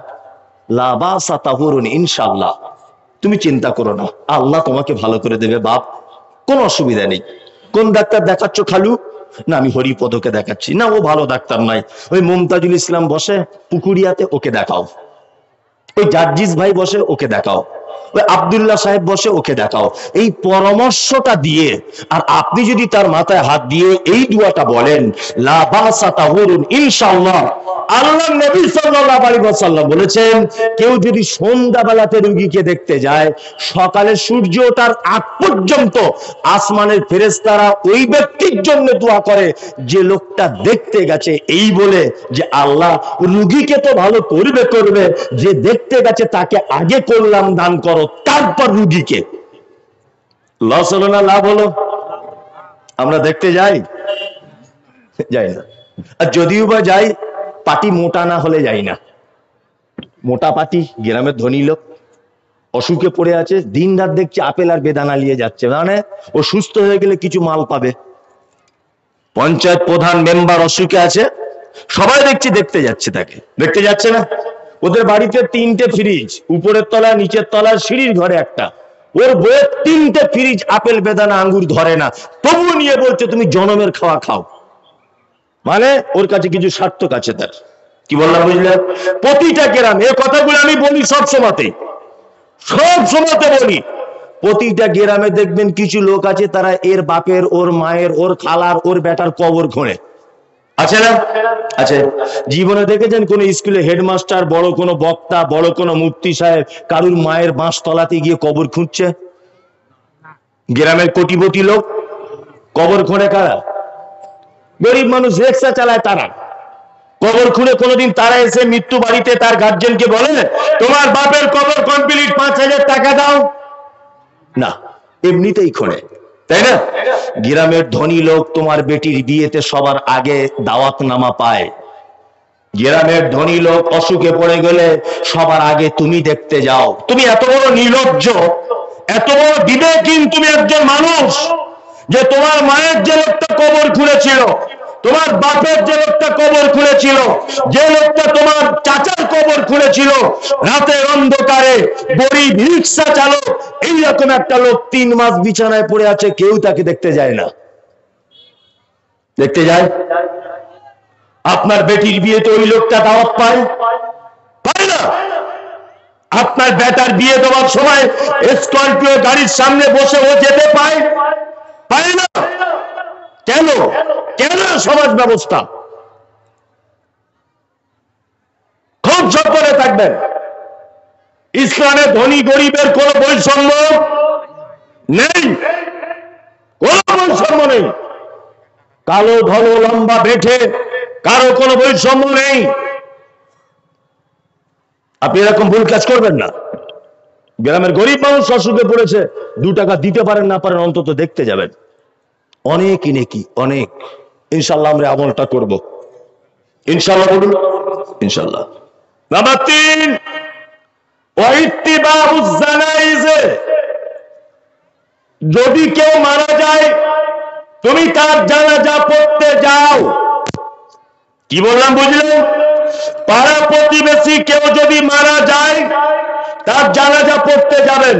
লা বাসা তাহুরুন ইনশাআল্লাহ, তুমি চিন্তা করো না, আল্লাহ তোমাকে ভালো করে দেবে বাপ, কোনো অসুবিধা নেই। কোন ডাক্তার দেখাচ্ছ খালু? না আমি হরিপদকে দেখাচ্ছি। না ও ভালো ডাক্তার নাই, ওই মুমতাজুল ইসলাম বসে পুকুরিয়াতে, ওকে দেখাও। ওই জার্জিস ভাই বসে, ওকে দেখাও। ওই আব্দুল্লাহ সাহেব বসে, ওকে দেখাও। এই পরামর্শটা দিয়ে আর আপনি যদি তার মাথায় হাত দিয়ে এই দুয়াটা বলেন, লা বাসা তাহুরুন ইনশাআল্লাহ, আল্লাহ নবী সাল্লাল্লাহু আলাইহি ওয়াসাল্লাম বলেছেন, কেউ যদি সন্ধ্যাবেলাতে রোগীকে দেখতে যায়, সকালে সূর্য ওঠার আগ পর্যন্ত আসমানের ফেরেশতারা ওই ব্যক্তির জন্য দোয়া করে যে লোকটা দেখতে গেছে, এই বলে যে আল্লাহ রোগীকে তো ভালো করবে করবে, যে দেখতে গেছে তাকে আগে করলাম দান করো, তারপর রোগীকে। লস হলো না লাভ হলো? আমরা দেখতে যাই? যাই না। আর যদিও বা যাই, পাটি মোটা না হলে যাই না। মোটা পাটি, গ্রামের ধনী লোক, অসুখে পড়ে আছে, দিন রাত দেখছি আপেল আর বেদানা নিয়ে যাচ্ছে, মানে ও সুস্থ হয়ে গেলে কিছু মাল পাবে। পঞ্চায়েত প্রধান মেম্বার অসুখে আছে, সবাই দেখছি দেখতে যাচ্ছে, তাকে দেখতে যাচ্ছে না? ওদের বাড়িতে 3টে ফ্রিজ, উপরের তলা নিচের তলা, সিঁড়ির ঘরে একটা। ওর বউয়ের 3টে ফ্রিজ, আপেল বেদানা আঙ্গুর ধরে না, তবুও নিয়ে বলছে তুমি জনমের খাওয়া খাও। মানে ওর কাছে কিছু সার্থক আছে তার। কি বললাম বুঝলেন? প্রতিটা গ্রামে এই কথাগুলো আমি বলি, সব সময়তে বলি। প্রতিটা গ্রামে দেখবেন কিছু লোক আছে, তারা এর বাপের, ওর মায়ের, ওর খালার, ওর বেটার কবর খোঁড়ে। আছে না? আছে। জীবনে দেখেছেন কোন স্কুলে হেডমাস্টার, বড় কোনো বক্তা, বড় কোনো মুফতি সাহেব কারুর মায়ের বাঁশ তলাতে গিয়ে কবর খুঁজছে? গ্রামের কোটিপতি লোক কবর খোঁড়ে কারা? গরিব মানুষ রিকশা চালায় তারা। কবর খুঁড়ে কোনোদিন তারা এসে মৃত্যু বাড়িতে তার গার্জেনকে বলে তোমার বাপের কবর কমপ্লিট, 5,000 টাকা দাও? না, এমনিতেই খোঁড়ে, তাই না? গ্রামের ধনী লোক তোমার বেটির বিয়েতে সবার আগে দাওয়াত নামা পায়। গ্রামের ধনী লোক অসুখে পড়ে গেলে সবার আগে তুমি দেখতে যাও। তুমি এত বড় নির্লজ্জ, এত বড় বিবেকহীন তুমি একজন মানুষ যে তোমার মায়ের যে লোকটা কবর খুঁড়েছিল, তোমার বাপের যে লোকটা কবর খুঁড়েছিল, যে লোকটা তোমার চাচার কবর খুঁড়েছিল, রাতের অন্ধকারে গরিব রিক্সা চালক, এইরকম একটা লোক 3 মাস বিছানায় পড়ে আছে, কেউ তাকে দেখতে যায় না। দেখতে যায়? আপনার বেটির বিয়েতে ওই লোকটা দাওয়াত পায়? পায় না। আপনার বেটার বিয়ে দেওয়ার সময় স্করপিও গাড়ির সামনে বসে ও যেতে পায়? পায় না। কেন? কেন? সমাজ ব্যবস্থা। খুব সতর্ক থাকবেন। ইসলামে ধনী গরিবের কোন বৈষম্য নেই, কোন বৈষম্য নেই। কালো ধলো লম্বা বেঠে কারো কোনো বৈষম্য নেই। আপনি এরকম ভুল কাজ করবেন না। গ্রামের গরিব মানুষ অসুখে পড়েছে, 2 টাকা দিতে পারেন না পারেন, অন্তত দেখতে যাবেন। অনেকই নেকি, অনেক। ইনশাল্লাহ আমরা আমলটা করব। ইনশাল্লাহ বলুন, ইনশাল্লাহ। নাম্বার 3, ওয়াইত্তিবাউজ জানাইজে। যদি কেউ মারা যায়, তুমি তার জানাজা পড়তে যাও। কি বললাম বুঝলেন? পাড়া প্রতিবেশী কেউ যদি মারা যায়, তার জানাজা পড়তে যাবেন।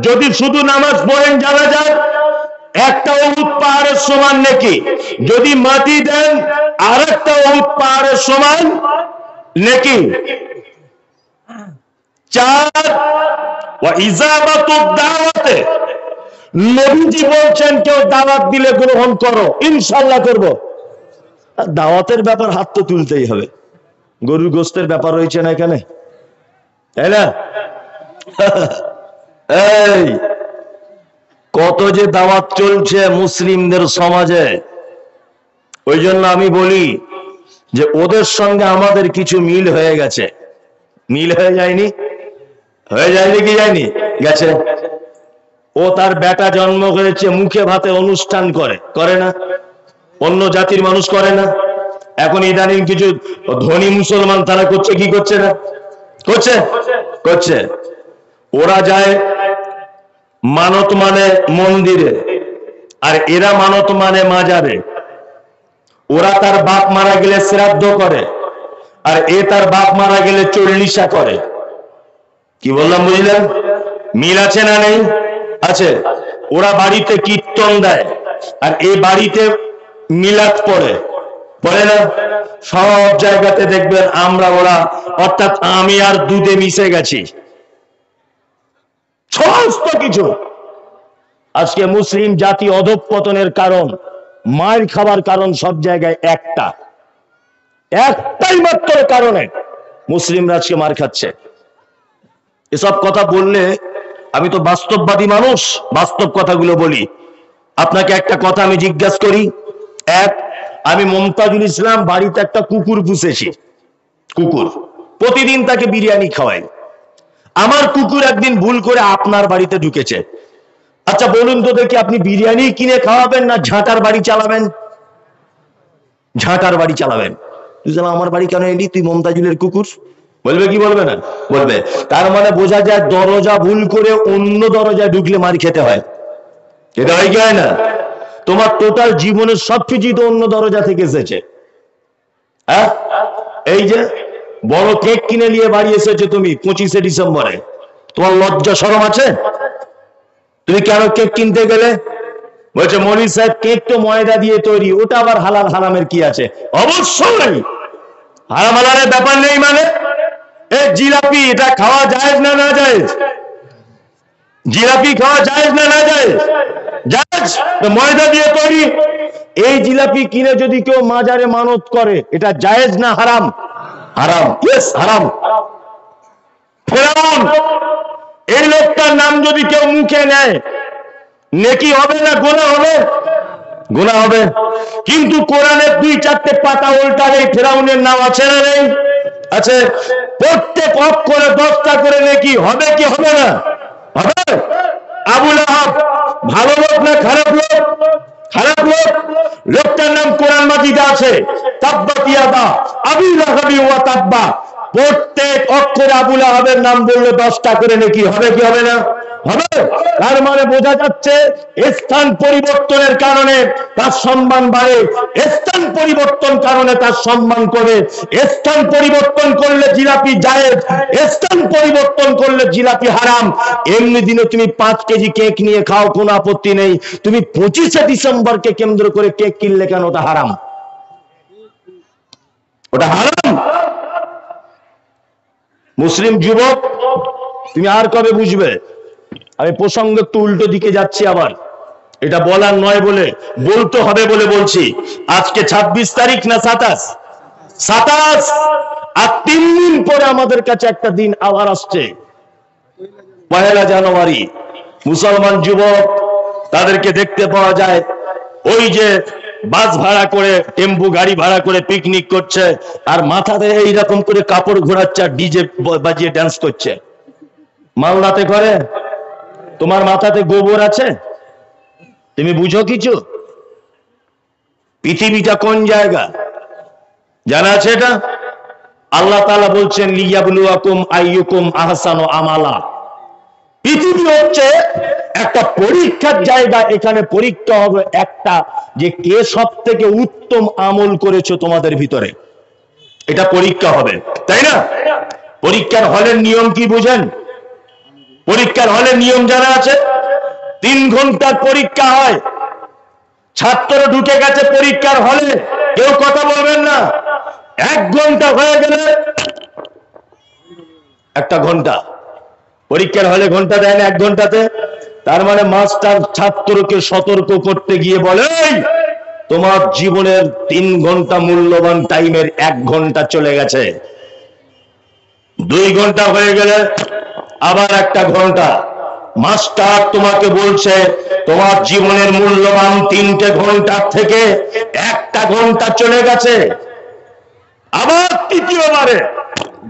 যদি শুধু নামাজ পড়েন জানাজার, একটা উহুদ পাহাড়ের সমান নেকি। যদি মাটি দেন, আরেকটা উহুদ পাহাড়ের সমান নেকি। 4, ওয়া ইজাবাতুদ দাওয়াতে। নবীজি বলছেন কেউ দাওয়াত দিলে গ্রহণ করো। ইনশাআল্লাহ করব। দাওয়াতের ব্যাপার হাত তো তুলতেই হবে। গরুর গোশতের ব্যাপার রয়েছে না এখানে, তাই না? এই কত যে দাওয়াত চলছে মুসলিমদের সমাজে। ওই জন্য আমি বলি যে ওদের সঙ্গে আমাদের কিছু মিল হয়ে গেছে। মিল হয়ে যায়নি? হয়ে যায়নি কি যায়নি? গেছে। ও তার বেটা জন্ম হয়েছে, মুখে ভাতে অনুষ্ঠান করে, করে না? অন্য জাতির মানুষ করে না? এখন ইদানিং কিছু ধনী মুসলমান তারা করছে কি করছে না? করছে, করছে। ওরা যায় মানত মানে মন্দিরে, আর এরা মানত মানে মাজারে। ওরা তার বাপ মারা গেলে শ্রাদ্ধ করে, আর এ তার বাপ মারা গেলে চল্লিশা করে। কি বললাম বুঝলেন? মিল আছে না নেই? আছে। ওরা বাড়িতে কীর্তন দেয়, আর এ বাড়িতে মিলাদ পড়ে, পড়ে না? সব জায়গাতে দেখবেন আমরা ওরা, অর্থাৎ আমি আর দুধে মিশে গেছি সমস্ত কিছু। আজকে মুসলিম জাতি অধঃপতনের কারণ, মার খাবার কারণ সব জায়গায় একটাই মাত্র কারণে মুসলিমরা আজকে মার খাচ্ছে। এসব কথা বললে, আমি তো বাস্তববাদী মানুষ, বাস্তব কথাগুলো বলি। আপনাকে একটা কথা আমি জিজ্ঞাসা করি। আমি মমতাজুল ইসলাম বাড়িতে একটা কুকুর পুষেছি। কুকুর, প্রতিদিন তাকে বিরিয়ানি খাওয়াই। আমার কুকুর একদিন ভুল করে আপনার বাড়িতে ঢুকেছে। আচ্ছা বলুন তো দেখি, আপনি বিরিয়ানি কিনে খাওয়াবেন না ঝাঁটার বাড়ি চালাবেন? ঝাঁটার বাড়ি চালাবেন। তুই আমার বাড়ি কেন এলি? তুই মমতাজুলের কুকুর। বলবে কি বলবে না? বলবে। তার মানে বোঝা যায় দরজা ভুল করে অন্য দরজায় ঢুকলে মার খেতে হয়। এটা হয় কি হয় না? তোমার টোটাল জীবনের সবকিছু তো অন্য দরজা থেকে এসেছে। হ্যাঁ, এই যে বড় কেক কিনে নিয়ে বাড়ি এসেছে তুমি 25শে ডিসেম্বরে, তোমার লজ্জা শরম আছে? তুমি কেন কেক কিনতে গেলে? বলছে মনির সাহেব কেক তো ময়দা দিয়ে তৈরি, ওটা আবার হালাল হারামের কি আছে? অবশ্যই হারাম হালালের ব্যাপার নেই। মানে এই জিলাপি, এটা খাওয়া জায়েজ না না জায়েজ? জিলাপি খাওয়া জায়েজ না না জায়েজ? জায়েজ। ময়দা দিয়ে তৈরি এই জিলাপি কিনে যদি কেউ মাজারে মানত করে, এটা জায়েজ না হারাম? হারাম। ইয়েস, হারাম। ফেরাউন, এই লোকটার নাম যদি কেউ মুখে নেয়, নেকি হবে না গুনাহ হবে? গুনাহ হবে। কিন্তু কোরআনের 2-4টে পাতা উল্টালে ফেরাউনের নাম আছে না নেই? আছে। প্রত্যেক অক্ষরে 10টা করে নেকি হবে কি হবে না? হবে। আবু লাহাব ভালো লোক না খারাপ লোক? খারাপ লোক। লোকটার নাম কোরআন মাজিদে আছে, তাব্বাত ইয়াদা আবি লাহাবি ওয়া তাব্বা। প্রত্যেক অক্ষরে আবু লাহাবের নাম বললে 10টা করে নেকি হবে কি হবে না? হবে। তার মানে বোঝা যাচ্ছে স্থান পরিবর্তনের কারণে তার সম্মান বাড়ে, স্থান পরিবর্তন কারণে তার সম্মান করে। স্থান পরিবর্তন করলে জিলাপি জায়েজ, স্থান পরিবর্তন করলে জিলাপি হারাম। এমনি দিনে তুমি 5 কেজি কেক নিয়ে খাও, কোনো আপত্তি নেই। তুমি 25শে ডিসেম্বরকে কেন্দ্র করে কেক কিনলে কেন? ওটা হারাম, ওটা হারাম। মুসলিম যুবক, তুমি আর কবে বুঝবে? আমি প্রসঙ্গ একটু উল্টো দিকে যাচ্ছি আবার, এটা বলার নয় বলে, বলতে হবে বলে বলছি। আজকে 26 তারিখ না 27? 27। আর 3 দিন পরে আমাদের কাছে একটা দিন আবার আসছে, 1 জানুয়ারি। মুসলমান যুবক, তাদেরকে দেখতে পাওয়া যায় ওই যে বাস ভাড়া করে, টেম্পু গাড়ি ভাড়া করে পিকনিক করছে, আর মাথাতে এইরকম করে কাপড় ঘোরাচ্ছে, আর ডিজে বাজিয়ে ড্যান্স করছে। মালদাতে করে? তোমার মাথাতে গোবর আছে? তুমি বুঝো কিছু? পৃথিবীটা কোন জায়গা জানা আছে এটা? আল্লাহ তাআলা বলছেন লিয়াবলুয়াকুম আইয়ুকুম আহসানু আমালা। পৃথিবী হচ্ছে একটা পরীক্ষার জায়গা। এখানে পরীক্ষা হবে একটা, যে কে সব থেকে উত্তম আমল করেছো তোমাদের ভিতরে, এটা পরীক্ষা হবে, তাই না? পরীক্ষার হলের নিয়ম কি বুঝেন? পরীক্ষার হলের নিয়ম জানা আছে? 3 ঘন্টার পরীক্ষা হয়। ছাত্র ঢুকে গেছে পরীক্ষার হলে, কেউ কথা বলবেন না। 1 ঘন্টা হয়ে গেলে 1 ঘন্টা পরীক্ষার হলে ঘন্টা দেয় না 1 ঘন্টাতে। তার মানে মাস্টার ছাত্রকে সতর্ক করতে গিয়ে বলে, তোমার জীবনের 3 ঘন্টা মূল্যবান টাইমের 1 ঘন্টা চলে গেছে। 2 ঘন্টা হয়ে গেলে আবার 1 ঘন্টা। মাস্টার তোমাকে বলছে তোমার জীবনের মূল্যবান 3টে ঘন্টা থেকে 1টা ঘন্টা চলে গেছে। আবার তৃতীয়বারে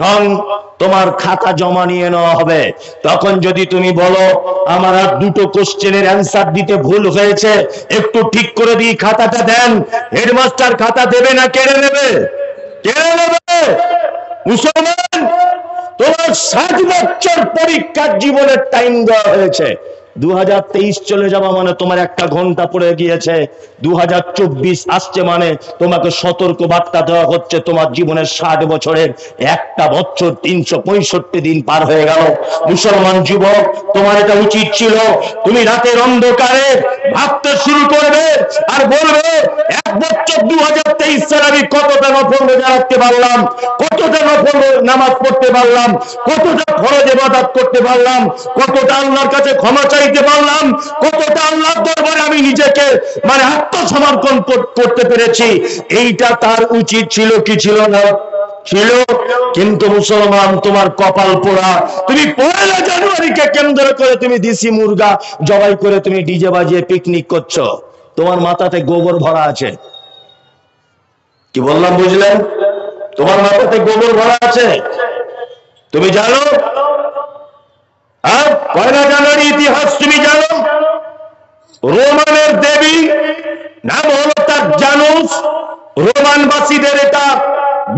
ঢং, তোমার খাতা জমা নিয়ে নেওয়া হবে। তখন যদি তুমি বলো আমার আর 2টো কোশ্চেনের অ্যান্সার দিতে ভুল হয়েছে, একটু ঠিক করে দিই, খাতাটা দেন। হেডমাস্টার খাতা দেবে না কেড়ে নেবে? কেড়ে নেবে। মুসলমান, তোমার 7 বছর পরীক্ষার জীবনের টাইম দেওয়া হয়েছে, 2023 চলে যাওয়া মানে তোমার একটা ঘন্টা পড়ে গিয়েছে, 2024 আসছে মানে তোমাকে সতর্ক বার্তা দেওয়া হচ্ছে তোমার জীবনের 60 বছরের একটা বছর 365 দিন পার হয়ে গেল। মুসলমান যুবক, তোমার এটা উচিত ছিল তুমি রাতের অন্ধকারে ভাবতে শুরু করবে আর বলবে, এক বছর 2023 সালে আমি কতটা নফল রোজা রাখতে পারলাম, কতটা নফল নামাজ পড়তে পারলাম, কতটা ফরজ ইবাদত করতে পারলাম, কতটা আল্লাহর কাছে ক্ষমা চাইতে পারলাম, কতটা আল্লাহর দরবারে আমি নিজেকে মানে আত্মসমর্পণ করতে পেরেছি। এইটা তার উচিত ছিল কি ছিল না? ছিল। কিন্তু মুসলমান, তোমার কপাল পোড়া, তুমি 1 জানুয়ারিকে কেন্দ্র করে তুমি দেশি মুরগা জবাই করে তুমি ডিজে বাজিয়ে পিকনিক করছো, তোমার মাথাতে গোবর ভরা আছে। কি বললাম বুঝলেন? তোমার মাথাতে গোবর ভরা আছে। তুমি জানো 1 জানুয়ারি ইতিহাস তুমি জানো? রোমানের দেবী নাম হলো তার জানুস। রোমানবাসীদের এটা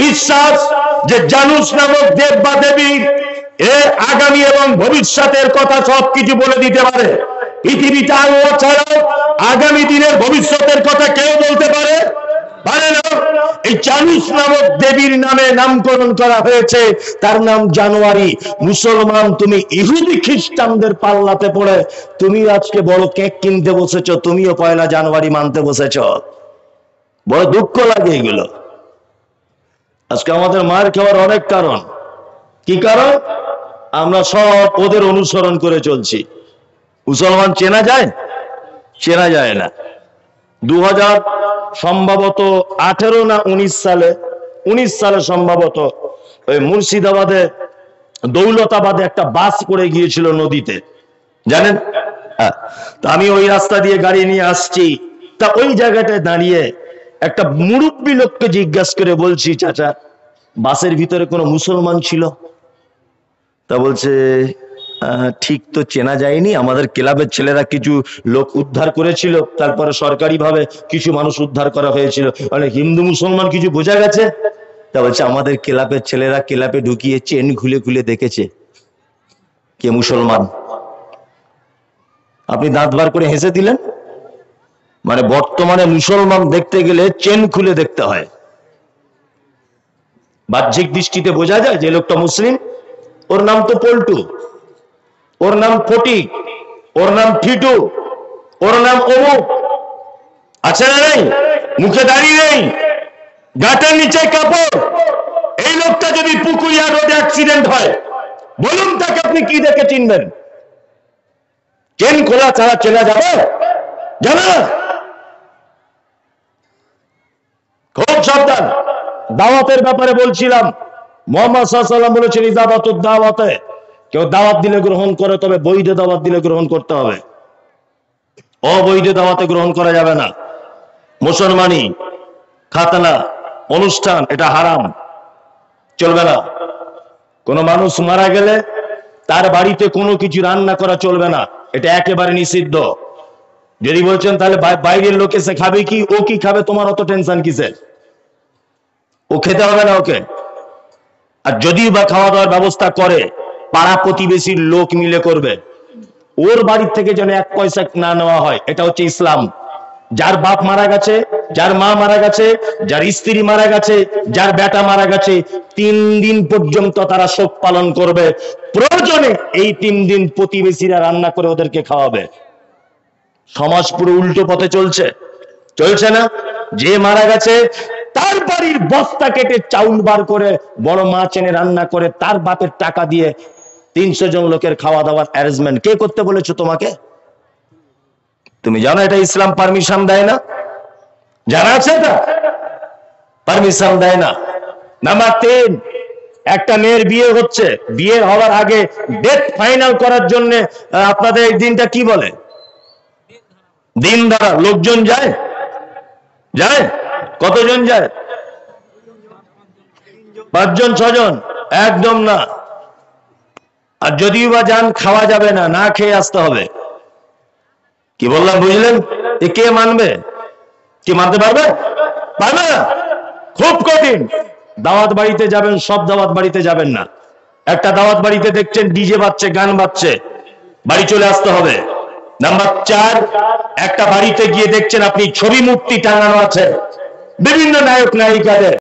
বিশ্বাস যে জানুস নামক দেব বা দেবী আগামী এবং ভবিষ্যতের কথা সবকিছু বলে দিতে পারে। পৃথিবীতে আল্লাহ ছাড়া আগামী দিনের ভবিষ্যতের কথা কেউ বলতে পারে না। এই জানুস নামক দেবীর নামে নামকরণ করা হয়েছে, তার নাম জানুয়ারি। মুসলমান, তুমি ইহুদি খ্রিস্টানদের পাল্লাতে পড়ে তুমি আজকে বড় কেক কিনতে বসেছো, তুমিও 1 জানুয়ারি মানতে বসেছো। বড় দুঃখ লাগে এগুলো। আজকে আমাদের মার খাওয়ার অনেক কারণ। কি কারণ? আমরা সব ওদের অনুসরণ করে চলছি। মুসলমান চেনা যায়? চেনা যায় না। 2000 সম্ভবত 18 না 19 সালে সম্ভবত ওই মুর্শিদাবাদে দৌলতাবাদে একটা বাস পড়ে গিয়েছিল নদীতে, জানেন? তা আমি ওই রাস্তা দিয়ে গাড়ি নিয়ে আসছি, তা ওই জায়গাটায় দাঁড়িয়ে একটা মুরব্বী লোককে জিজ্ঞাসা করে বলছি, চাচা বাসের ভিতরে কোনো মুসলমান ছিল? তা বলছে ঠিক তো চেনা যায়নি, আমাদের ক্লাবের ছেলেরা কিছু লোক উদ্ধার করেছিল, তারপরে সরকারি ভাবে কিছু মানুষ উদ্ধার করা হয়েছিল, মানে হিন্দু মুসলমান কিছু বোঝা গেছে। তা বলছে আমাদের ক্লাবের ছেলেরা ক্লাবে ঢুকিয়ে চেন খুলে খুলে দেখেছে কে মুসলমান। আপনি দাঁত বার করে হেসে দিলেন। মানে বর্তমানে মুসলমান দেখতে গেলে চেন খুলে দেখতে হয়। বাহ্যিক দৃষ্টিতে বোঝা যায় যে লোকটা মুসলিম। ওর নাম তো পল্টু, ওর নাম ফটিক, ওর নাম টিটু, ওর নাম অমুক, আছে না নেই? মুখে দাড়ি নেই, গাটার নিচে কাপড়। এই লোকটা যদি পুকুরিয়া রোডে অ্যাক্সিডেন্ট হয়, বলুন তাকে আপনি কি দেখে চিনবেন? চেন খোলা ছাড়া চেনা যাবে? জানা। খুব সাবধান। দাওয়াতের ব্যাপারে বলছিলাম, মুহাম্মদ সাল্লাল্লাহু আলাইহি ওয়াসাল্লাম বলেছেন ইজাবাতুদ দাওয়াতে, কেউ দাওয়াত দিলে গ্রহণ করে, তবে বৈধ দাওয়াত দিলে গ্রহণ করতে হবে, অবৈধ দাওয়াতে গ্রহণ করা যাবে না। মুসলমানি খাতনা অনুষ্ঠান এটা হারাম, চলবে না। কোন মানুষ মারা গেলে তার বাড়িতে কোনো কিছু রান্না করা চলবে না, এটা একেবারে নিষিদ্ধ। যদি বলছেন তাহলে বাইরের লোক এসে খাবে কি, ও কি খাবে, তোমার অত টেনশন কিসের? ও খেতে হবে না ওকে। আর যদি বা খাওয়া দাওয়ার ব্যবস্থা করে, পাড়া প্রতিবেশীর লোক মিলে করবে, ওর বাড়ির থেকে যেন 1 পয়সা না নেওয়া হয়। এটা হচ্ছে ইসলাম। যার বাপ মারা গেছে, যার মা মারা গেছে, যার স্ত্রী মারা গেছে, যার বেটা মারা গেছে, 3 দিন পর্যন্ত তারা শোক পালন করবে। প্রয়োজনে এই 3 দিন প্রতিবেশীরা রান্না করে ওদেরকে খাওয়াবে। সমাজ পুরো উল্টো পথে চলছে না? যে মারা গেছে তার বাড়ির বস্তা কেটে চাউল বার করে বড় মাছ এনে রান্না করে তার বাপের টাকা দিয়ে 300 জন লোকের খাওয়া দাওয়ার অ্যারেঞ্জমেন্ট কে করতে বলেছো তোমাকে? তুমি জানো এটা ইসলাম পারমিশন দেয় না? জানা আছে এটা? পারমিশন দেয় না। নাম্বার 3, একটা মেয়ের বিয়ে হচ্ছে, বিয়ে হওয়ার আগে ডেট ফাইনাল করার জন্য আপনাদের এই দিনটা কি বলে? দিন ধারা। লোকজন যায়? কতজন যায়? 5 জন 6 জন? একদম না। আর যদিও বা যান, খাওয়া যাবে না, না খেয়ে আসতে হবে। কি বললাম বুঝলেন? কে মানবে? কি মানতে পারবে? পারবে না, খুব কঠিন। দাওয়াত বাড়িতে যাবেন, সব দাওয়াত বাড়িতে যাবেন না। একটা দাওয়াত বাড়িতে দেখছেন ডিজে বাজছে, গান বাজছে, বাড়ি চলে আসতে হবে। নাম্বার 4, একটা বাড়িতে গিয়ে দেখছেন আপনি ছবি মূর্তি টাঙানো আছে বিভিন্ন নায়ক নায়িকাদের।